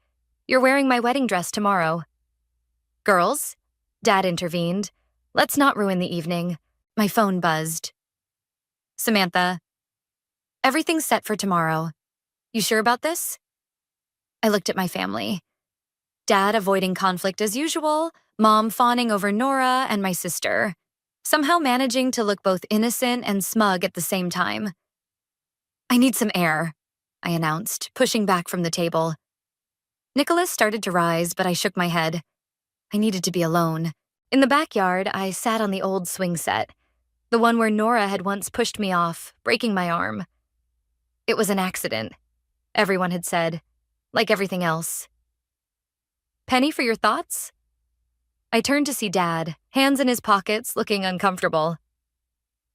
You're wearing my wedding dress tomorrow. Girls? Dad intervened. Let's not ruin the evening. My phone buzzed. Samantha, everything's set for tomorrow. You sure about this? I looked at my family. Dad avoiding conflict as usual, Mom fawning over Nora, and my sister, somehow managing to look both innocent and smug at the same time. I need some air, I announced, pushing back from the table. Nicholas started to rise, but I shook my head. I needed to be alone. In the backyard, I sat on the old swing set, the one where Nora had once pushed me off, breaking my arm. It was an accident, everyone had said, like everything else. Penny for your thoughts? I turned to see Dad, hands in his pockets, looking uncomfortable.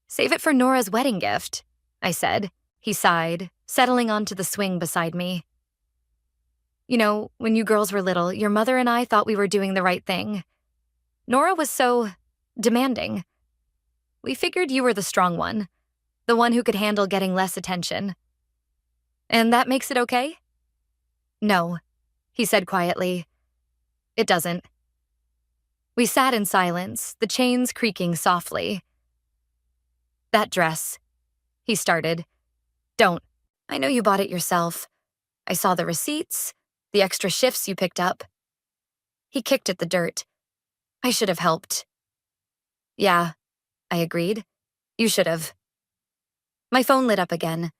Save it for Nora's wedding gift, I said. He sighed, settling onto the swing beside me. You know, when you girls were little, your mother and I thought we were doing the right thing. Nora was so demanding. We figured you were the strong one, the one who could handle getting less attention. And that makes it okay? No, he said quietly. It doesn't. We sat in silence, the chains creaking softly. That dress, he started. Don't. I know you bought it yourself. I saw the receipts, the extra shifts you picked up. He kicked at the dirt. I should have helped. Yeah, I agreed. You should have. My phone lit up again.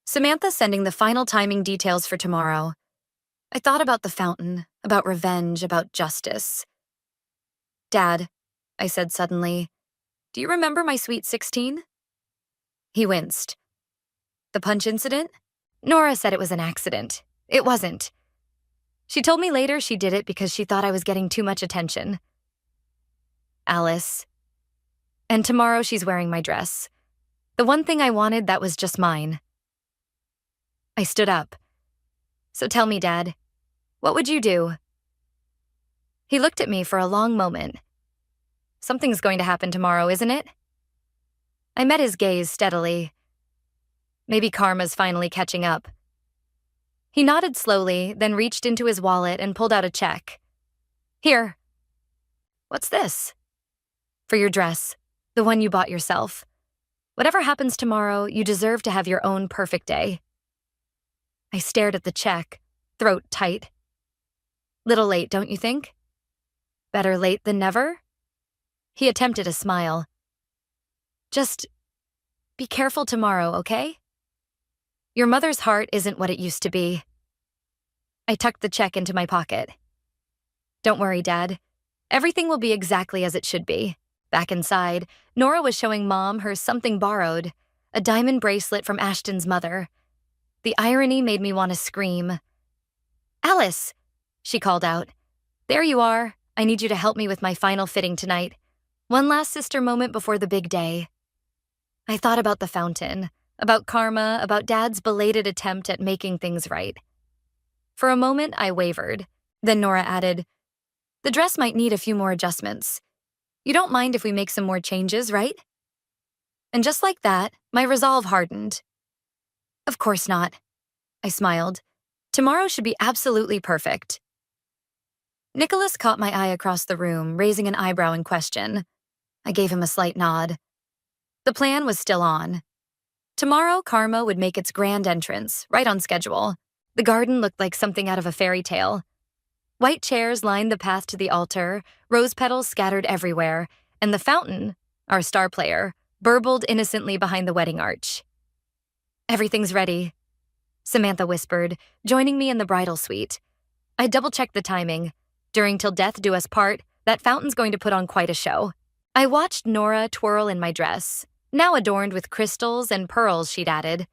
Samantha sending the final timing details for tomorrow. I thought about the fountain, about revenge, about justice. Dad, I said suddenly, do you remember my sweet 16? He winced. The punch incident? Nora said it was an accident. It wasn't. She told me later she did it because she thought I was getting too much attention. Alice. And tomorrow she's wearing my dress. The one thing I wanted that was just mine. I stood up. So tell me, Dad, what would you do? He looked at me for a long moment. Something's going to happen tomorrow, isn't it? I met his gaze steadily. Maybe karma's finally catching up. He nodded slowly, then reached into his wallet and pulled out a check. Here. What's this? For your dress, the one you bought yourself. Whatever happens tomorrow, you deserve to have your own perfect day. I stared at the check, throat tight. Little late, don't you think? Better late than never? He attempted a smile. Just be careful tomorrow, okay? Your mother's heart isn't what it used to be. I tucked the check into my pocket. Don't worry, Dad. Everything will be exactly as it should be. Back inside, Nora was showing Mom her something borrowed, a diamond bracelet from Ashton's mother. The irony made me want to scream. Alice, she called out. There you are. I need you to help me with my final fitting tonight. One last sister moment before the big day. I thought about the fountain, about karma, about Dad's belated attempt at making things right. For a moment, I wavered. Then Nora added, the dress might need a few more adjustments. You don't mind if we make some more changes, right? And just like that, my resolve hardened. Of course not. I smiled. Tomorrow should be absolutely perfect. Nicholas caught my eye across the room, raising an eyebrow in question. I gave him a slight nod. The plan was still on. Tomorrow, Karma would make its grand entrance, right on schedule. The garden looked like something out of a fairy tale. White chairs lined the path to the altar, rose petals scattered everywhere, and the fountain, our star player, burbled innocently behind the wedding arch. Everything's ready, Samantha whispered, joining me in the bridal suite. I double-checked the timing. During Till Death Do Us Part, that fountain's going to put on quite a show. I watched Nora twirl in my dress, now adorned with crystals and pearls she'd added.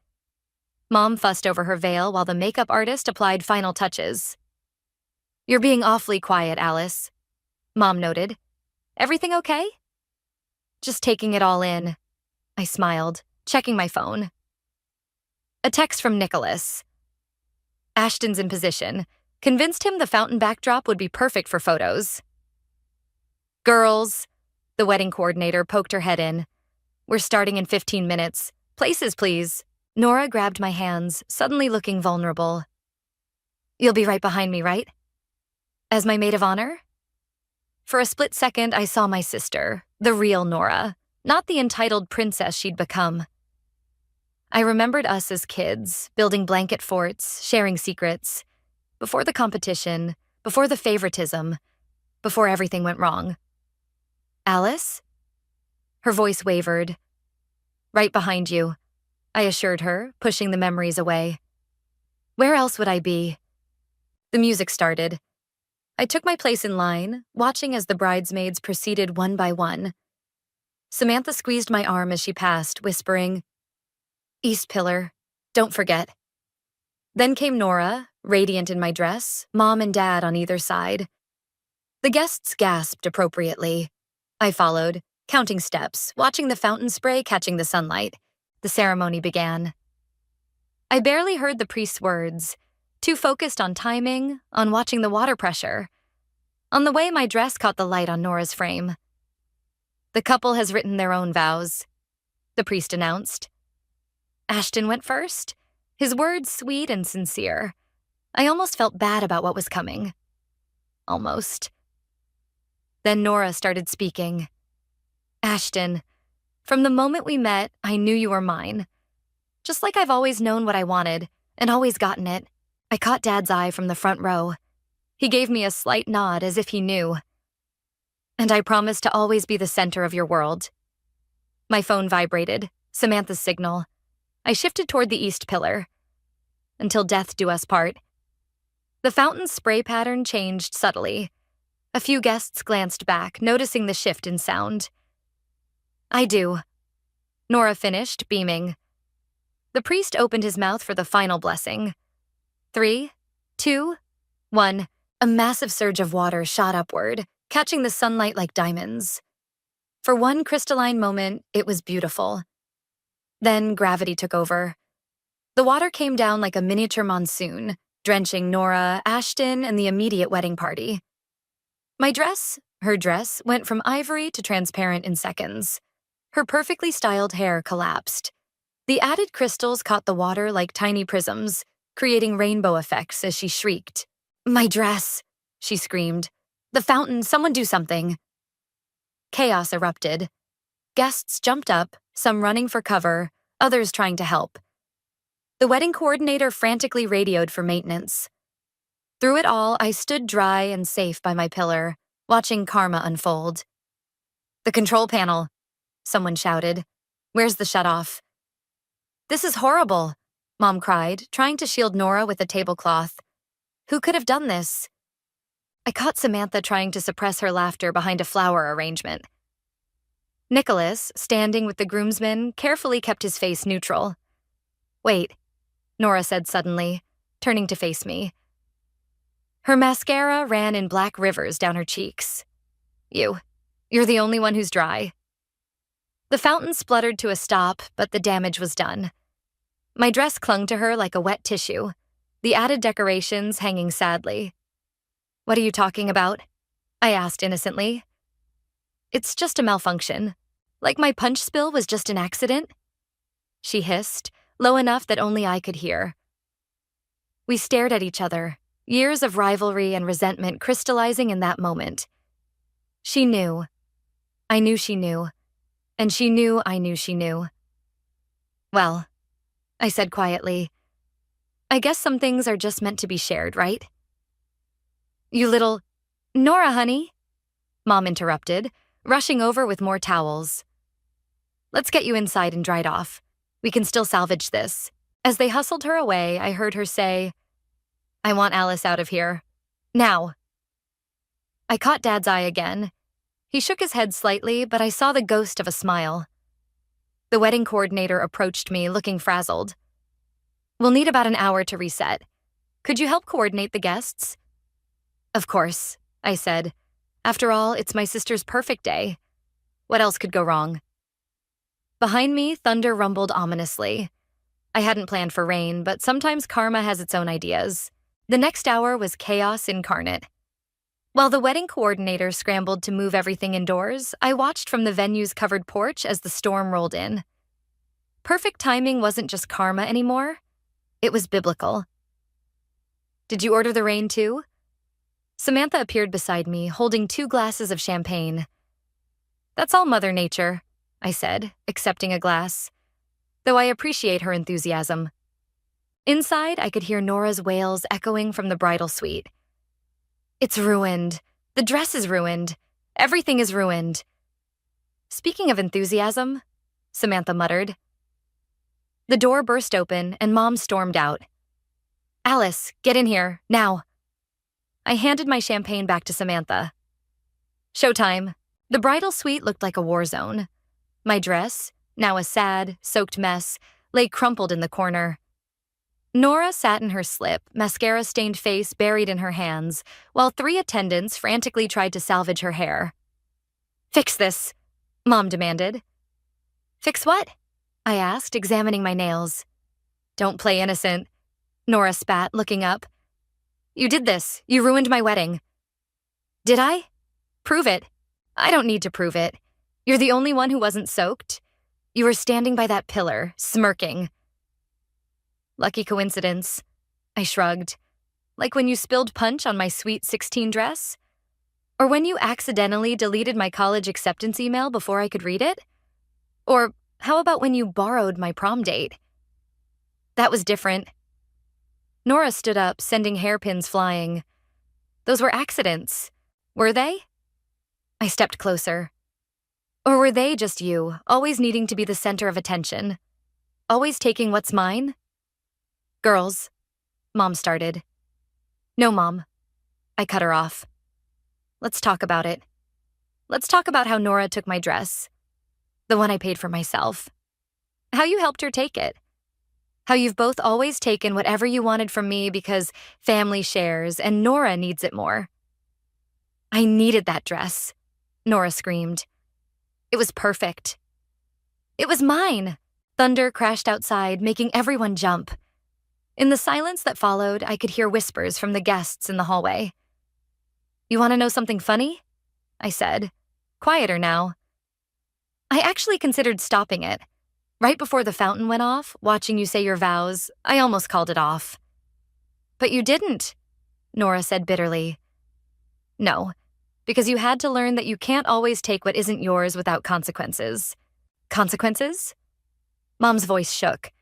Mom fussed over her veil while the makeup artist applied final touches. You're being awfully quiet, Alice, Mom noted. Everything okay? Just taking it all in. I smiled, checking my phone. A text from Nicholas. Ashton's in position. Convinced him the fountain backdrop would be perfect for photos. Girls, the wedding coordinator poked her head in. We're starting in 15 minutes. Places, please. Nora grabbed my hands, suddenly looking vulnerable. You'll be right behind me, right? As my maid of honor? For a split second, I saw my sister, the real Nora, not the entitled princess she'd become. I remembered us as kids, building blanket forts, sharing secrets, before the competition, before the favoritism, before everything went wrong. Alice? Her voice wavered. Right behind you, I assured her, pushing the memories away. Where else would I be? The music started. I took my place in line, watching as the bridesmaids proceeded one by one. Samantha squeezed my arm as she passed, whispering, "East Pillar, don't forget." Then came Nora, radiant in my dress, Mom and Dad on either side. The guests gasped appropriately. I followed, counting steps, watching the fountain spray catching the sunlight. The ceremony began. I barely heard the priest's words, too focused on timing, on watching the water pressure. On the way, my dress caught the light on Nora's frame. "The couple has written their own vows," the priest announced. Ashton went first, his words sweet and sincere. I almost felt bad about what was coming. Almost. Then Nora started speaking. "Ashton, from the moment we met, I knew you were mine. Just like I've always known what I wanted, and always gotten it." I caught Dad's eye from the front row. He gave me a slight nod as if he knew. "And I promise to always be the center of your world." My phone vibrated, Samantha's signal. I shifted toward the east pillar. "Until death do us part." The fountain's spray pattern changed subtly. A few guests glanced back, noticing the shift in sound. "I do," Nora finished, beaming. The priest opened his mouth for the final blessing. 3, 2, 1. A massive surge of water shot upward, catching the sunlight like diamonds. For one crystalline moment, it was beautiful. Then gravity took over. The water came down like a miniature monsoon, drenching Nora, Ashton, and the immediate wedding party. My dress, her dress, went from ivory to transparent in seconds. Her perfectly styled hair collapsed. The added crystals caught the water like tiny prisms, creating rainbow effects as she shrieked. "My dress!" she screamed. "The fountain, someone do something!" Chaos erupted. Guests jumped up, some running for cover, others trying to help. The wedding coordinator frantically radioed for maintenance. Through it all, I stood dry and safe by my pillar, watching karma unfold. "The control panel," someone shouted. "Where's the shutoff?" "This is horrible," Mom cried, trying to shield Nora with a tablecloth. "Who could have done this?" I caught Samantha trying to suppress her laughter behind a flower arrangement. Nicholas, standing with the groomsmen, carefully kept his face neutral. "Wait," Nora said suddenly, turning to face me. Her mascara ran in black rivers down her cheeks. You're the only one who's dry." The fountain spluttered to a stop, but the damage was done. My dress clung to her like a wet tissue, the added decorations hanging sadly. "What are you talking about?" I asked innocently. "It's just a malfunction. Like my punch spill was just an accident," she hissed, low enough that only I could hear. We stared at each other, years of rivalry and resentment crystallizing in that moment. She knew. I knew she knew. And she knew I knew she knew. "Well," I said quietly, "I guess some things are just meant to be shared, right?" "You little—" "Nora, honey," Mom interrupted, rushing over with more towels. "Let's get you inside and dried off. We can still salvage this." As they hustled her away, I heard her say, "I want Alice out of here. Now." I caught Dad's eye again. He shook his head slightly, but I saw the ghost of a smile. The wedding coordinator approached me, looking frazzled. "We'll need about an hour to reset. Could you help coordinate the guests?" "Of course," I said. "After all, it's my sister's perfect day. What else could go wrong?" Behind me, thunder rumbled ominously. I hadn't planned for rain, but sometimes karma has its own ideas. The next hour was chaos incarnate. While the wedding coordinator scrambled to move everything indoors, I watched from the venue's covered porch as the storm rolled in. Perfect timing wasn't just karma anymore. It was biblical. "Did you order the rain too?" Samantha appeared beside me, holding 2 glasses of champagne. "That's all Mother Nature," I said, accepting a glass, though I appreciate her enthusiasm. Inside, I could hear Nora's wails echoing from the bridal suite. "It's ruined. The dress is ruined. Everything is ruined." "Speaking of enthusiasm," Samantha muttered. The door burst open and Mom stormed out. "Alice, get in here, now." I handed my champagne back to Samantha. Showtime. The bridal suite looked like a war zone. My dress, now a sad, soaked mess, lay crumpled in the corner. Nora sat in her slip, mascara-stained face buried in her hands, while 3 attendants frantically tried to salvage her hair. "Fix this," Mom demanded. "Fix what?" I asked, examining my nails. "Don't play innocent," Nora spat, looking up. "You did this. You ruined my wedding." "Did I? Prove it." "I don't need to prove it. You're the only one who wasn't soaked. You were standing by that pillar, smirking." "Lucky coincidence," I shrugged. "Like when you spilled punch on my sweet 16 dress? Or when you accidentally deleted my college acceptance email before I could read it? Or how about when you borrowed my prom date?" "That was different." Nora stood up, sending hairpins flying. "Those were accidents. Were they?" I stepped closer. "Or were they just you, always needing to be the center of attention? Always taking what's mine?" "Girls," Mom started. "No, Mom." I cut her off. "Let's talk about it. Let's talk about how Nora took my dress. The one I paid for myself. How you helped her take it. How you've both always taken whatever you wanted from me because family shares and Nora needs it more." "I needed that dress," Nora screamed. "It was perfect." "It was mine." Thunder crashed outside, making everyone jump. In the silence that followed, I could hear whispers from the guests in the hallway. "You want to know something funny?" I said, quieter now. "I actually considered stopping it. Right before the fountain went off, watching you say your vows, I almost called it off." "But you didn't," Nora said bitterly. "No, because you had to learn that you can't always take what isn't yours without consequences." "Consequences?" Mom's voice shook.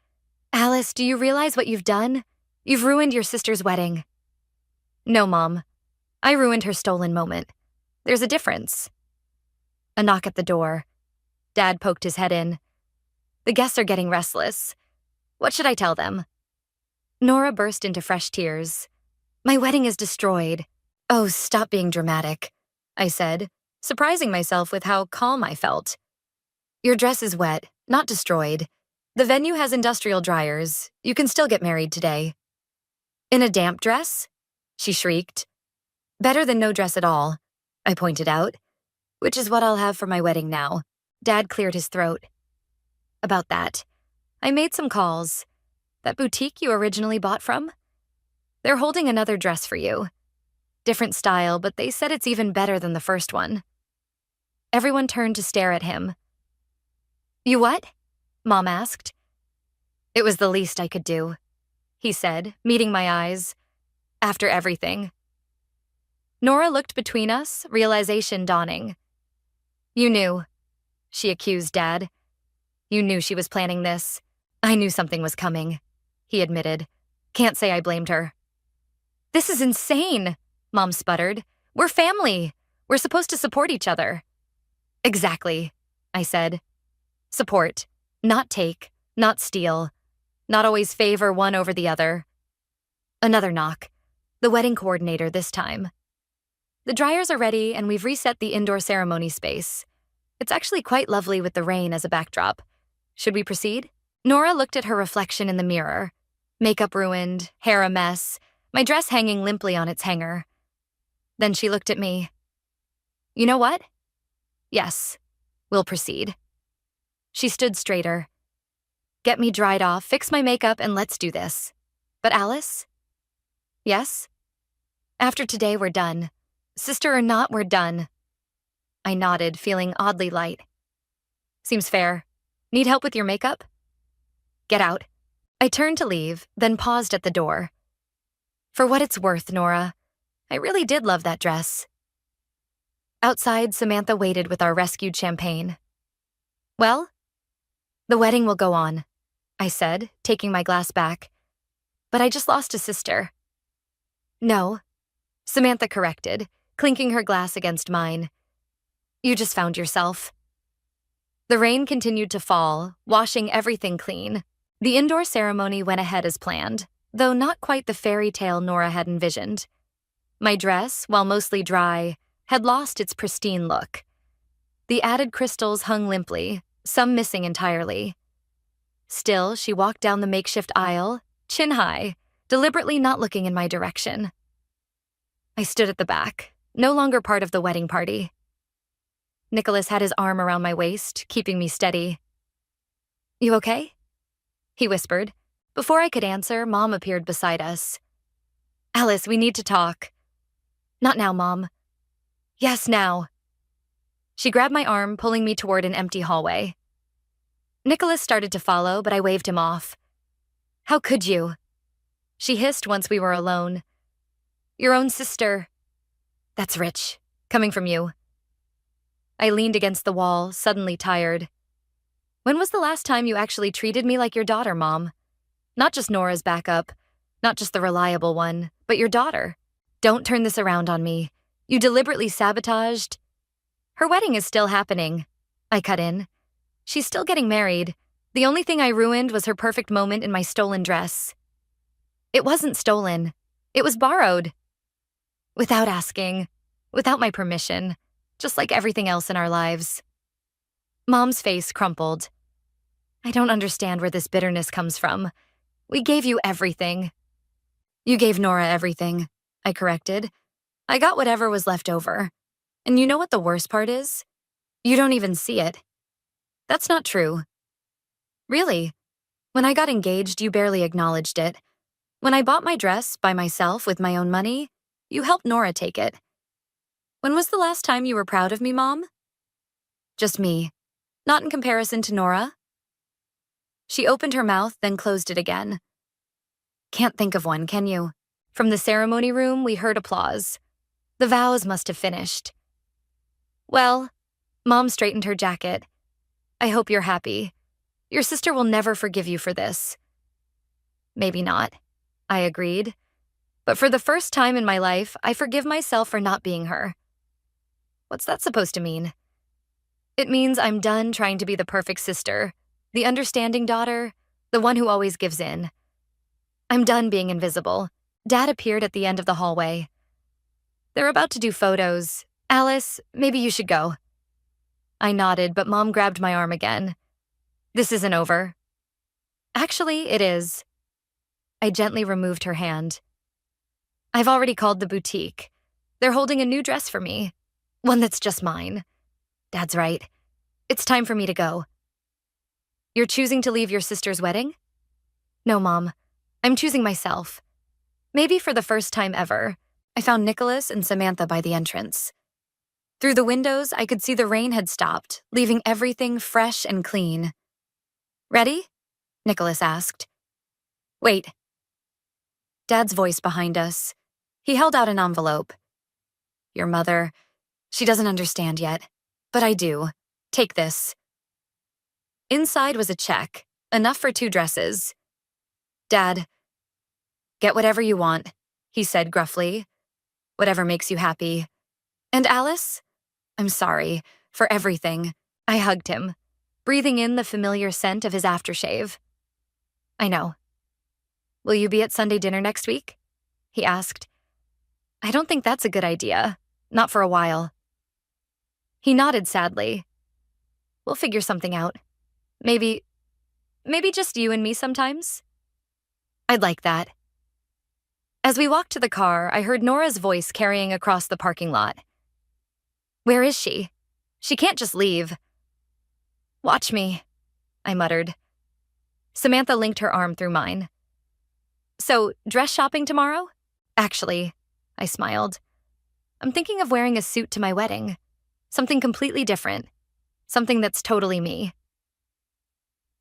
"Alice, do you realize what you've done? You've ruined your sister's wedding." "No, Mom. I ruined her stolen moment. There's a difference." A knock at the door. Dad poked his head in. "The guests are getting restless. What should I tell them?" Nora burst into fresh tears. "My wedding is destroyed." "Oh, stop being dramatic," I said, surprising myself with how calm I felt. "Your dress is wet, not destroyed. The venue has industrial dryers. You can still get married today." "In a damp dress?" she shrieked. "Better than no dress at all," I pointed out, "which is what I'll have for my wedding now." Dad cleared his throat. "About that, I made some calls. That boutique you originally bought from? They're holding another dress for you. Different style, but they said it's even better than the first one." Everyone turned to stare at him. "You what?" Mom asked. "It was the least I could do," he said, meeting my eyes. "After everything." Nora looked between us, realization dawning. "You knew," she accused Dad. "You knew she was planning this." "I knew something was coming," he admitted. "Can't say I blamed her." "This is insane," Mom sputtered. "We're family. We're supposed to support each other." "Exactly," I said. "Support, not take, not steal, not always favor one over the other." Another knock. The wedding coordinator this time. "The dryers are ready and we've reset the indoor ceremony space. It's actually quite lovely with the rain as a backdrop. Should we proceed?" Nora looked at her reflection in the mirror. Makeup ruined, hair a mess, my dress hanging limply on its hanger. Then she looked at me. "You know what? Yes, we'll proceed." She stood straighter. "Get me dried off, fix my makeup, and let's do this." "But Alice?" "Yes?" "After today, we're done. Sister or not, we're done." I nodded, feeling oddly light. "Seems fair. Need help with your makeup?" "Get out." I turned to leave, then paused at the door. "For what it's worth, Nora, I really did love that dress. Outside, Samantha waited with our rescued champagne. Well, the wedding will go on, I said, taking my glass back. But I just lost a sister. No, Samantha corrected, clinking her glass against mine. You just found yourself. The rain continued to fall, washing everything clean. The indoor ceremony went ahead as planned, though not quite the fairy tale Nora had envisioned. My dress, while mostly dry, had lost its pristine look. The added crystals hung limply, some missing entirely. Still, she walked down the makeshift aisle, chin high, deliberately not looking in my direction. I stood at the back, no longer part of the wedding party. Nicholas had his arm around my waist, keeping me steady. You okay? He whispered. Before I could answer, Mom appeared beside us. Alice, we need to talk. Not now, Mom. Yes, now. She grabbed my arm, pulling me toward an empty hallway. Nicholas started to follow, but I waved him off. How could you? She hissed once we were alone. Your own sister. That's rich, coming from you. I leaned against the wall, suddenly tired. When was the last time you actually treated me like your daughter, Mom? Not just Nora's backup, not just the reliable one, but your daughter. Don't turn this around on me. You deliberately sabotaged. Her wedding is still happening. I cut in. She's still getting married. The only thing I ruined was her perfect moment in my stolen dress. It wasn't stolen. It was borrowed. Without asking. Without my permission. Just like everything else in our lives. Mom's face crumpled. I don't understand where this bitterness comes from. We gave you everything. You gave Nora everything, I corrected. I got whatever was left over. And you know what the worst part is? You don't even see it. That's not true. Really? When I got engaged, you barely acknowledged it. When I bought my dress by myself with my own money, you helped Nora take it. When was the last time you were proud of me, Mom? Just me. Not in comparison to Nora. She opened her mouth, then closed it again. Can't think of one, can you? From the ceremony room, we heard applause. The vows must have finished. Well, Mom straightened her jacket. I hope you're happy. Your sister will never forgive you for this. Maybe not, I agreed. But for the first time in my life, I forgive myself for not being her. What's that supposed to mean? It means I'm done trying to be the perfect sister, the understanding daughter, the one who always gives in. I'm done being invisible. Dad appeared at the end of the hallway. They're about to do photos. Alice, maybe you should go. I nodded, but Mom grabbed my arm again. This isn't over. Actually, it is. I gently removed her hand. I've already called the boutique. They're holding a new dress for me. One that's just mine. Dad's right. It's time for me to go. You're choosing to leave your sister's wedding? No, Mom. I'm choosing myself. Maybe for the first time ever, I found Nicholas and Samantha by the entrance. Through the windows, I could see the rain had stopped, leaving everything fresh and clean. Ready? Nicholas asked. Wait. Dad's voice behind us. He held out an envelope. Your mother, she doesn't understand yet, but I do. Take this. Inside was a check, enough for 2 dresses. Dad, get whatever you want, he said gruffly. Whatever makes you happy. And Alice? I'm sorry for everything. I hugged him, breathing in the familiar scent of his aftershave. I know. Will you be at Sunday dinner next week? He asked. I don't think that's a good idea. Not for a while. He nodded sadly. We'll figure something out. Maybe just you and me sometimes? I'd like that. As we walked to the car, I heard Nora's voice carrying across the parking lot. Where is she? She can't just leave. Watch me, I muttered. Samantha linked her arm through mine. So, dress shopping tomorrow? Actually, I smiled. I'm thinking of wearing a suit to my wedding. Something completely different. Something that's totally me.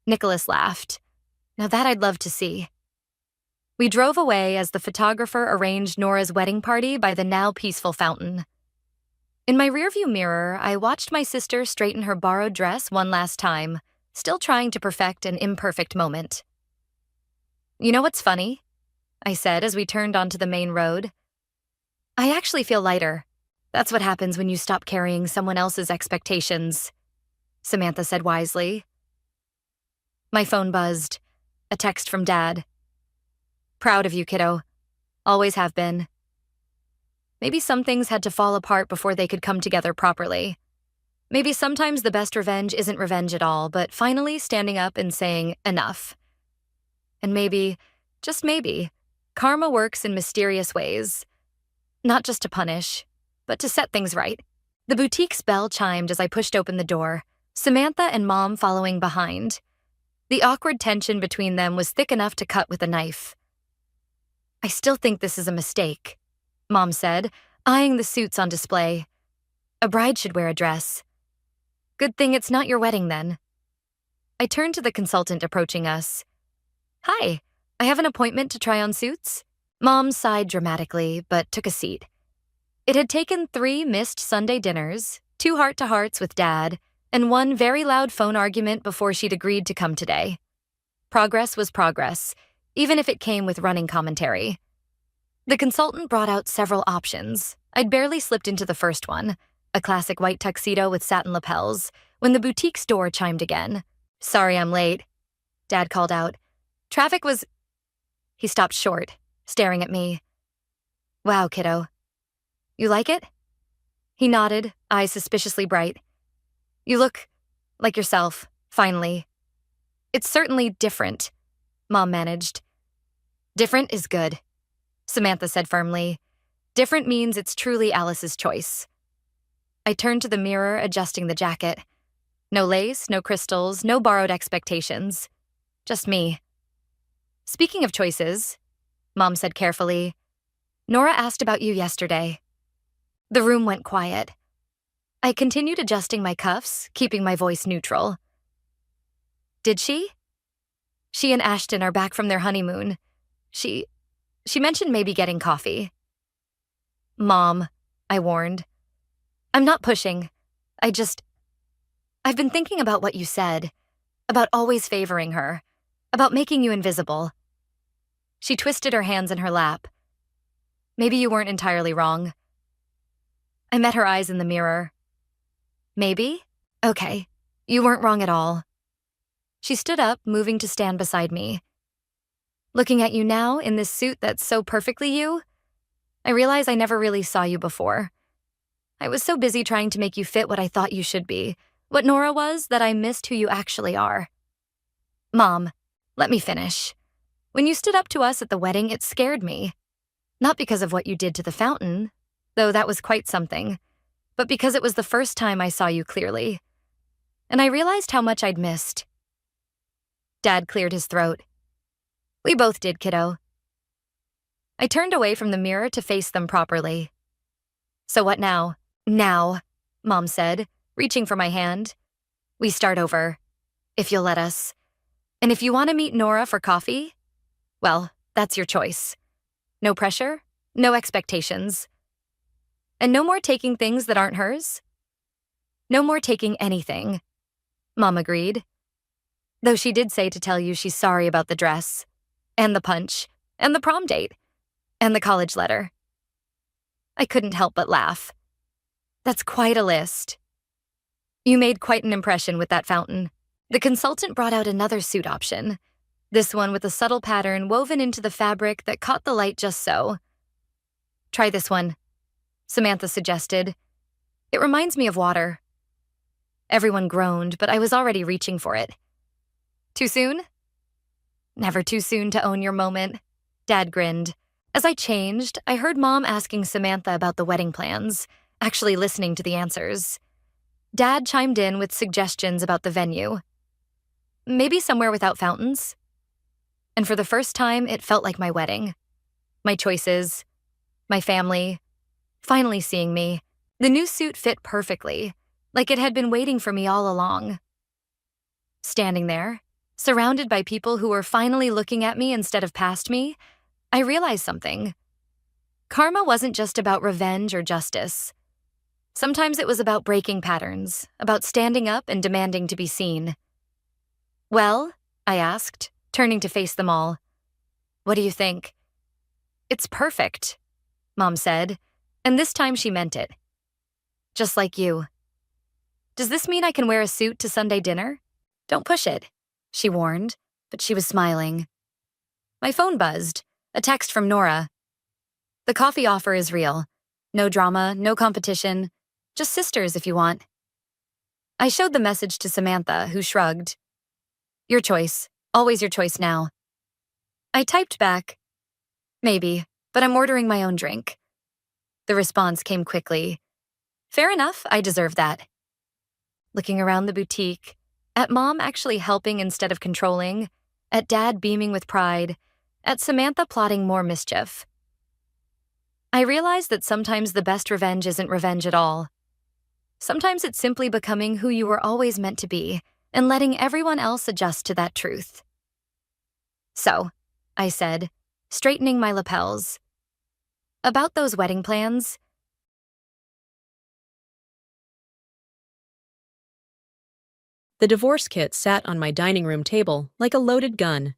Nicholas laughed. Now that I'd love to see. We drove away as the photographer arranged Nora's wedding party by the now peaceful fountain. In my rearview mirror, I watched my sister straighten her borrowed dress one last time, still trying to perfect an imperfect moment. "You know what's funny?" I said as we turned onto the main road. "I actually feel lighter. That's what happens when you stop carrying someone else's expectations," Samantha said wisely. My phone buzzed. A text from Dad. "Proud of you, kiddo. Always have been." Maybe some things had to fall apart before they could come together properly. Maybe sometimes the best revenge isn't revenge at all, but finally standing up and saying, enough. And maybe, just maybe, karma works in mysterious ways. Not just to punish, but to set things right. The boutique's bell chimed as I pushed open the door, Samantha and Mom following behind. The awkward tension between them was thick enough to cut with a knife. "I still think this is a mistake," Mom said, eyeing the suits on display. "A bride should wear a dress." "Good thing it's not your wedding, then." I turned to the consultant approaching us. "Hi, I have an appointment to try on suits." Mom sighed dramatically, but took a seat. It had taken 3 missed Sunday dinners, 2 heart-to-hearts with Dad, and 1 very loud phone argument before she'd agreed to come today. Progress was progress, even if it came with running commentary. The consultant brought out several options. I'd barely slipped into the first one, a classic white tuxedo with satin lapels, when the boutique's door chimed again. "Sorry I'm late," Dad called out. "Traffic was—" He stopped short, staring at me. "Wow, kiddo. You like it?" He nodded, eyes suspiciously bright. "You look like yourself, finally." "It's certainly different," Mom managed. "Different is good," Samantha said firmly. "Different means it's truly Alice's choice." I turned to the mirror, adjusting the jacket. No lace, no crystals, no borrowed expectations. Just me. "Speaking of choices," Mom said carefully, "Nora asked about you yesterday." The room went quiet. I continued adjusting my cuffs, keeping my voice neutral. "Did she?" "She and Ashton are back from their honeymoon. She mentioned maybe getting coffee." "Mom," I warned. "I'm not pushing. I've been thinking about what you said, about always favoring her, about making you invisible." She twisted her hands in her lap. "Maybe you weren't entirely wrong." I met her eyes in the mirror. "Maybe? Okay, you weren't wrong at all." She stood up, moving to stand beside me. "Looking at you now, in this suit that's so perfectly you, I realize I never really saw you before. I was so busy trying to make you fit what I thought you should be, what Nora was, that I missed who you actually are." "Mom, let me finish. When you stood up to us at the wedding, it scared me. Not because of what you did to the fountain, though that was quite something, but because it was the first time I saw you clearly. And I realized how much I'd missed." Dad cleared his throat. "We both did, kiddo." I turned away from the mirror to face them properly. "So what now?" "Now," Mom said, reaching for my hand. "We start over, if you'll let us. And if you want to meet Nora for coffee, well, that's your choice. No pressure, no expectations. And no more taking things that aren't hers?" "No more taking anything," Mom agreed. Though she did say to tell you she's sorry about the dress, and the punch, and the prom date, and the college letter. I couldn't help but laugh. "That's quite a list." "You made quite an impression with that fountain." The consultant brought out another suit option, this one with a subtle pattern woven into the fabric that caught the light just so. "Try this one," Samantha suggested. "It reminds me of water." Everyone groaned, but I was already reaching for it. "Too soon?" "Never too soon to own your moment," Dad grinned. As I changed, I heard Mom asking Samantha about the wedding plans, actually listening to the answers. Dad chimed in with suggestions about the venue. Maybe somewhere without fountains. And for the first time, it felt like my wedding. My choices, my family, finally seeing me. The new suit fit perfectly, like it had been waiting for me all along. Standing there, surrounded by people who were finally looking at me instead of past me, I realized something. Karma wasn't just about revenge or justice. Sometimes it was about breaking patterns, about standing up and demanding to be seen. Well, I asked, turning to face them all. What do you think? It's perfect, Mom said, and this time she meant it. Just like you. Does this mean I can wear a suit to Sunday dinner? Don't push it, she warned, but she was smiling. My phone buzzed, a text from Nora. The coffee offer is real. No drama, no competition, just sisters if you want. I showed the message to Samantha, who shrugged. Your choice, always your choice now. I typed back, maybe, but I'm ordering my own drink. The response came quickly. Fair enough, I deserve that. Looking around the boutique, at Mom actually helping instead of controlling, at Dad beaming with pride, at Samantha plotting more mischief. I realized that sometimes the best revenge isn't revenge at all. Sometimes it's simply becoming who you were always meant to be and letting everyone else adjust to that truth. So, I said, straightening my lapels. About those wedding plans. The divorce kit sat on my dining room table like a loaded gun.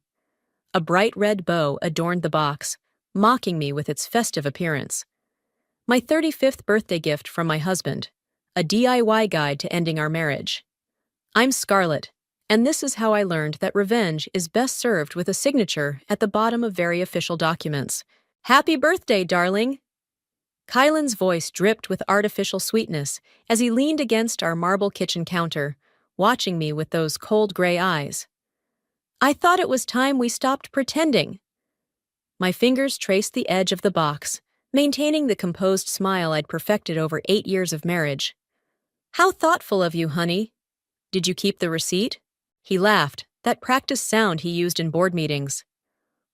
A bright red bow adorned the box, mocking me with its festive appearance. My 35th birthday gift from my husband, a DIY guide to ending our marriage. I'm Scarlett, and this is how I learned that revenge is best served with a signature at the bottom of very official documents. Happy birthday, darling! Kylan's voice dripped with artificial sweetness as he leaned against our marble kitchen counter, watching me with those cold gray eyes. I thought it was time we stopped pretending. My fingers traced the edge of the box, maintaining the composed smile I'd perfected over 8 years of marriage. How thoughtful of you, honey. Did you keep the receipt? He laughed, that practiced sound he used in board meetings.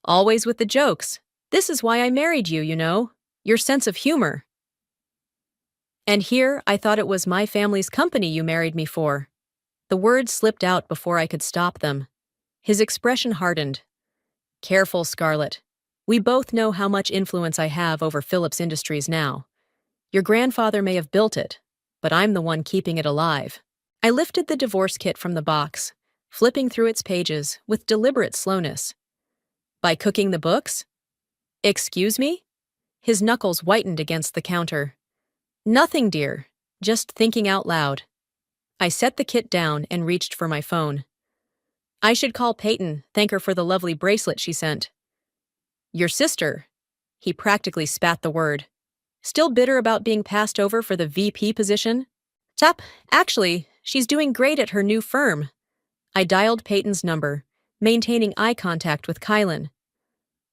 Always with the jokes. This is why I married you, you know. Your sense of humor. And here, I thought it was my family's company you married me for. The words slipped out before I could stop them. His expression hardened. Careful, Scarlett. We both know how much influence I have over Phillips Industries now. Your grandfather may have built it, but I'm the one keeping it alive. I lifted the divorce kit from the box, flipping through its pages with deliberate slowness. By cooking the books? Excuse me? His knuckles whitened against the counter. Nothing, dear. Just thinking out loud. I set the kit down and reached for my phone. I should call Peyton, thank her for the lovely bracelet she sent. Your sister. He practically spat the word. Still bitter about being passed over for the VP position? Actually, she's doing great at her new firm. I dialed Peyton's number, maintaining eye contact with Kylan.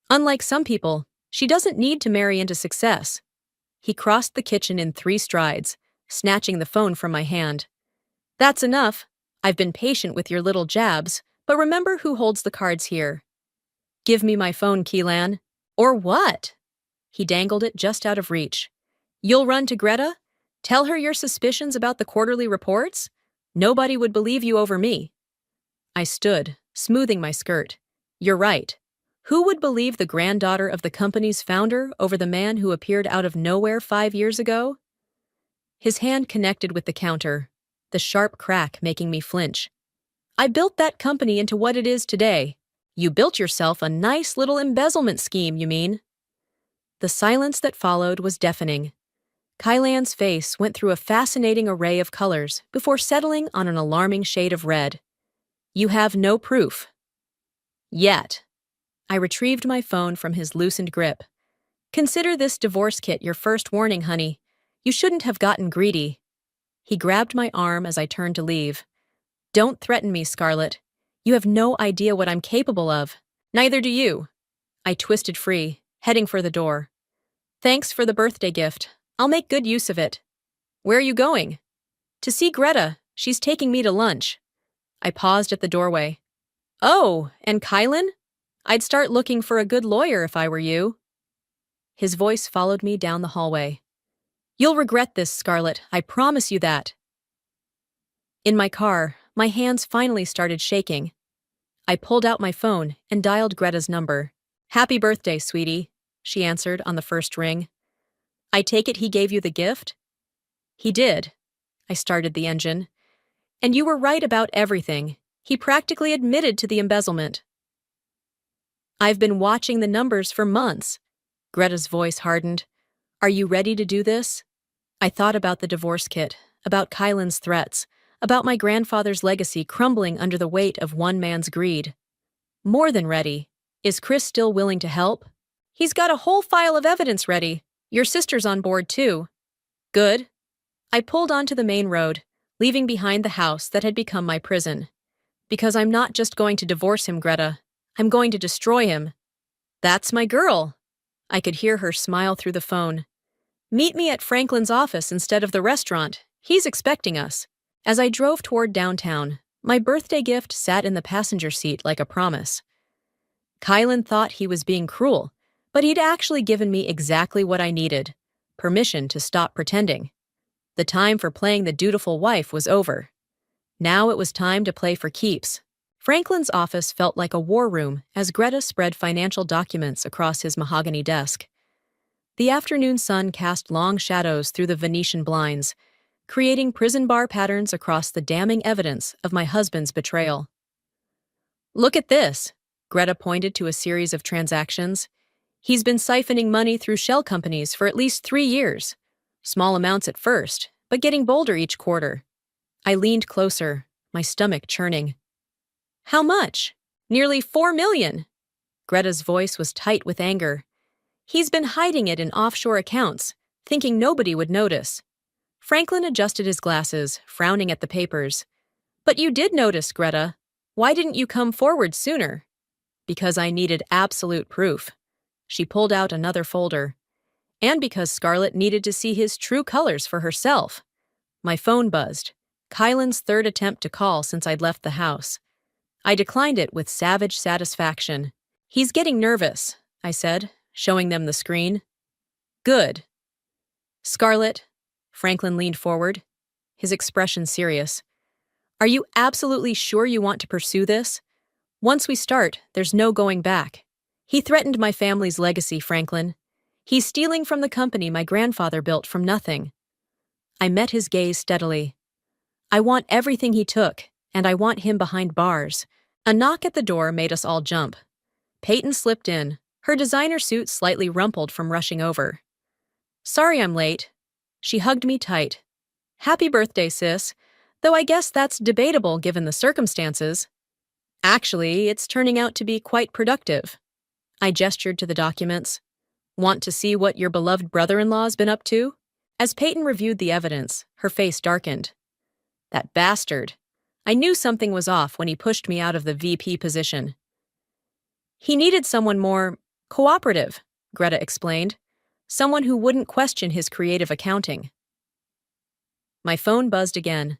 Unlike some people, she doesn't need to marry into success. He crossed the kitchen in 3 strides, snatching the phone from my hand. That's enough. I've been patient with your little jabs, but remember who holds the cards here. Give me my phone, Keelan. Or what? He dangled it just out of reach. You'll run to Greta? Tell her your suspicions about the quarterly reports? Nobody would believe you over me. I stood, smoothing my skirt. You're right. Who would believe the granddaughter of the company's founder over the man who appeared out of nowhere 5 years ago? His hand connected with the counter, the sharp crack making me flinch. I built that company into what it is today. You built yourself a nice little embezzlement scheme, you mean? The silence that followed was deafening. Kylan's face went through a fascinating array of colors before settling on an alarming shade of red. You have no proof. Yet. I retrieved my phone from his loosened grip. Consider this divorce kit your first warning, honey. You shouldn't have gotten greedy. He grabbed my arm as I turned to leave. Don't threaten me, Scarlett. You have no idea what I'm capable of. Neither do you. I twisted free, heading for the door. Thanks for the birthday gift. I'll make good use of it. Where are you going? To see Greta. She's taking me to lunch. I paused at the doorway. Oh, and Kylan? I'd start looking for a good lawyer if I were you. His voice followed me down the hallway. You'll regret this, Scarlett. I promise you that. In my car, my hands finally started shaking. I pulled out my phone and dialed Greta's number. Happy birthday, sweetie, she answered on the first ring. I take it he gave you the gift? He did. I started the engine. And you were right about everything. He practically admitted to the embezzlement. I've been watching the numbers for months. Greta's voice hardened. Are you ready to do this? I thought about the divorce kit, about Kylan's threats, about my grandfather's legacy crumbling under the weight of one man's greed. More than ready. Is Chris still willing to help? He's got a whole file of evidence ready. Your sister's on board too. Good. I pulled onto the main road, leaving behind the house that had become my prison. Because I'm not just going to divorce him, Greta. I'm going to destroy him. That's my girl. I could hear her smile through the phone. Meet me at Franklin's office instead of the restaurant. He's expecting us. As I drove toward downtown, my birthday gift sat in the passenger seat like a promise. Kylan thought he was being cruel, but he'd actually given me exactly what I needed: permission to stop pretending. The time for playing the dutiful wife was over. Now it was time to play for keeps. Franklin's office felt like a war room as Greta spread financial documents across his mahogany desk. The afternoon sun cast long shadows through the Venetian blinds, creating prison bar patterns across the damning evidence of my husband's betrayal. Look at this. Greta pointed to a series of transactions. He's been siphoning money through shell companies for at least 3 years. Small amounts at first, but getting bolder each quarter. I leaned closer, my stomach churning. How much? Nearly 4 million. Greta's voice was tight with anger. He's been hiding it in offshore accounts, thinking nobody would notice. Franklin adjusted his glasses, frowning at the papers. But you did notice, Greta. Why didn't you come forward sooner? Because I needed absolute proof. She pulled out another folder. And because Scarlett needed to see his true colors for herself. My phone buzzed. Kylan's third attempt to call since I'd left the house. I declined it with savage satisfaction. He's getting nervous, I said, showing them the screen. Good. Scarlett, Franklin leaned forward, his expression serious. Are you absolutely sure you want to pursue this? Once we start, there's no going back. He threatened my family's legacy, Franklin. He's stealing from the company my grandfather built from nothing. I met his gaze steadily. I want everything he took, and I want him behind bars. A knock at the door made us all jump. Peyton slipped in, her designer suit slightly rumpled from rushing over. Sorry I'm late. She hugged me tight. Happy birthday, sis, though I guess that's debatable given the circumstances. Actually, it's turning out to be quite productive. I gestured to the documents. Want to see what your beloved brother-in-law's been up to? As Peyton reviewed the evidence, her face darkened. That bastard. I knew something was off when he pushed me out of the VP position. He needed someone more cooperative, Greta explained. Someone who wouldn't question his creative accounting. My phone buzzed again,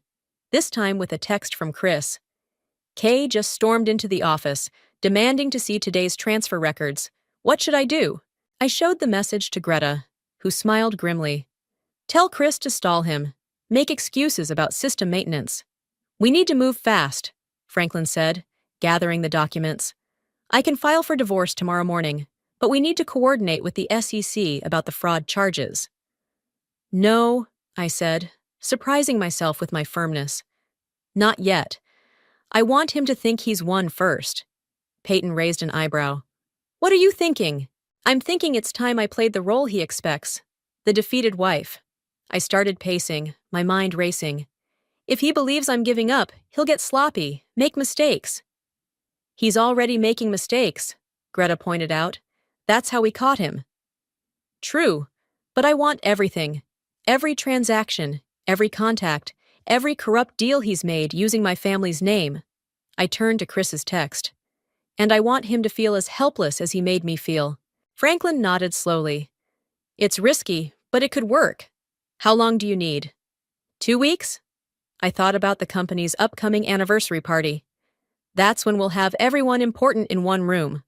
this time with a text from Chris. Kay just stormed into the office, demanding to see today's transfer records. What should I do? I showed the message to Greta, who smiled grimly. Tell Chris to stall him. Make excuses about system maintenance. We need to move fast, Franklin said, gathering the documents. I can file for divorce tomorrow morning, but we need to coordinate with the SEC about the fraud charges. No, I said, surprising myself with my firmness. Not yet. I want him to think he's won first. Peyton raised an eyebrow. What are you thinking? I'm thinking it's time I played the role he expects. The defeated wife. I started pacing, my mind racing. If he believes I'm giving up, he'll get sloppy, make mistakes. He's already making mistakes, Greta pointed out. That's how we caught him. True, but I want everything. Every transaction, every contact, every corrupt deal he's made using my family's name. I turned to Chris's text. And I want him to feel as helpless as he made me feel. Franklin nodded slowly. It's risky, but it could work. How long do you need? 2 weeks? I thought about the company's upcoming anniversary party. That's when we'll have everyone important in one room.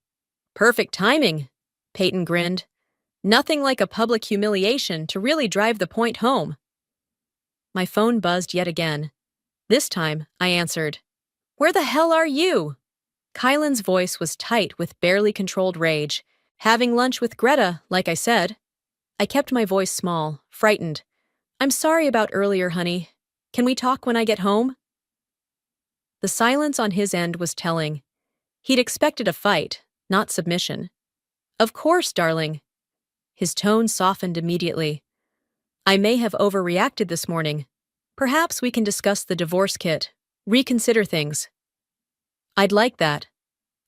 Perfect timing, Peyton grinned. Nothing like a public humiliation to really drive the point home. My phone buzzed yet again. This time, I answered. Where the hell are you? Kylan's voice was tight with barely controlled rage, Having lunch with Greta, like I said. I kept my voice small, frightened. I'm sorry about earlier, honey. Can we talk when I get home? The silence on his end was telling. He'd expected a fight, not submission. Of course, darling. His tone softened immediately. I may have overreacted this morning. Perhaps we can discuss the divorce kit, reconsider things. I'd like that.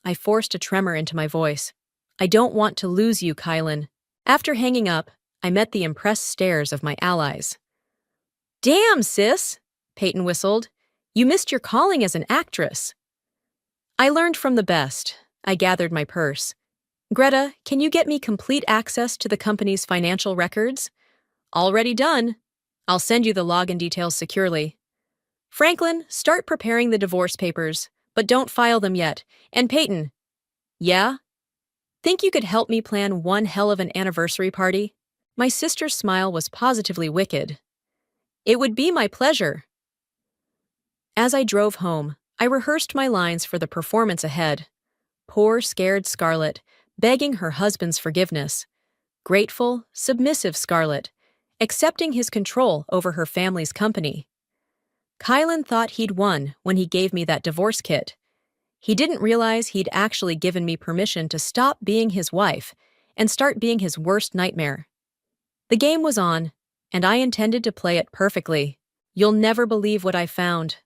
I forced a tremor into my voice. I don't want to lose you, Kylan. After hanging up, I met the impressed stares of my allies. Damn, sis, Peyton whistled. You missed your calling as an actress. I learned from the best. I gathered my purse. Greta, can you get me complete access to the company's financial records? Already done. I'll send you the login details securely. Franklin, start preparing the divorce papers, but don't file them yet. And Peyton. Yeah? Think you could help me plan one hell of an anniversary party? My sister's smile was positively wicked. It would be my pleasure. As I drove home, I rehearsed my lines for the performance ahead. Poor, scared Scarlett, begging her husband's forgiveness. Grateful, submissive Scarlett, accepting his control over her family's company. Kylan thought he'd won when he gave me that divorce kit. He didn't realize he'd actually given me permission to stop being his wife and start being his worst nightmare. The game was on, and I intended to play it perfectly. You'll never believe what I found.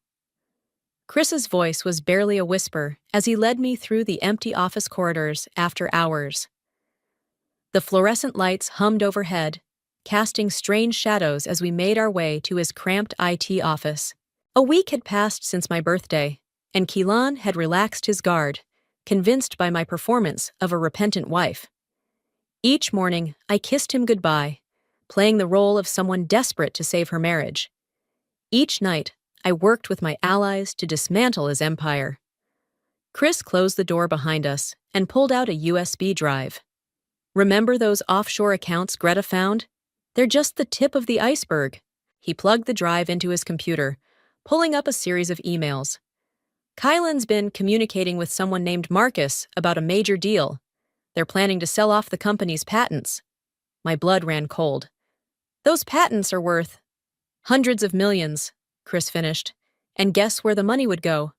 Chris's voice was barely a whisper as he led me through the empty office corridors after hours. The fluorescent lights hummed overhead, casting strange shadows as we made our way to his cramped IT office. A week had passed since my birthday, and Keelan had relaxed his guard, convinced by my performance of a repentant wife. Each morning, I kissed him goodbye, playing the role of someone desperate to save her marriage. Each night, I worked with my allies to dismantle his empire. Chris closed the door behind us and pulled out a USB drive. Remember those offshore accounts Greta found? They're just the tip of the iceberg. He plugged the drive into his computer, pulling up a series of emails. Kylan's been communicating with someone named Marcus about a major deal. They're planning to sell off the company's patents. My blood ran cold. Those patents are worth hundreds of millions, Chris finished. And guess where the money would go?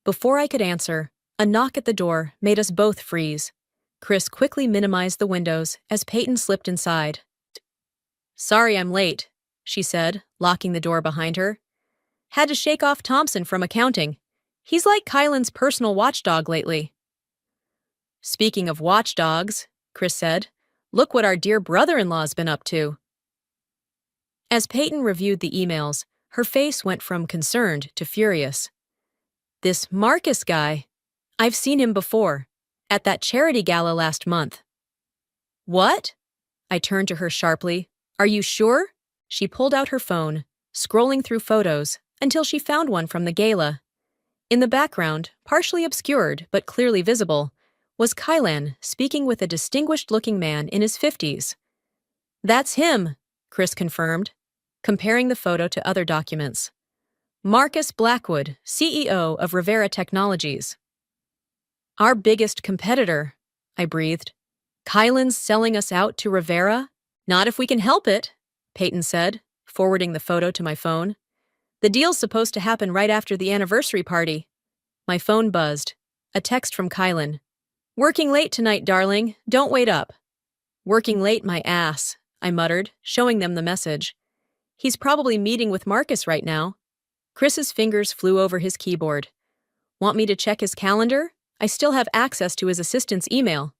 Before I could answer, a knock at the door made us both freeze. Chris quickly minimized the windows as Peyton slipped inside. Sorry I'm late, she said, locking the door behind her. Had to shake off Thompson from accounting. He's like Kylan's personal watchdog lately. Speaking of watchdogs, Chris said, look what our dear brother-in-law's been up to. As Peyton reviewed the emails, her face went from concerned to furious. This Marcus guy, I've seen him before, at that charity gala last month. What? I turned to her sharply. Are you sure? She pulled out her phone, scrolling through photos until she found one from the gala. In the background, partially obscured but clearly visible, was Kylan speaking with a distinguished-looking man in his 50s. That's him, Chris confirmed, comparing the photo to other documents. Marcus Blackwood, CEO of Rivera Technologies. Our biggest competitor, I breathed. Kylan's selling us out to Rivera? Not if we can help it, Peyton said, forwarding the photo to my phone. The deal's supposed to happen right after the anniversary party. My phone buzzed. A text from Kylan. Working late tonight, darling. Don't wait up. Working late, my ass, I muttered, showing them the message. He's probably meeting with Marcus right now. Chris's fingers flew over his keyboard. Want me to check his calendar? I still have access to his assistant's email.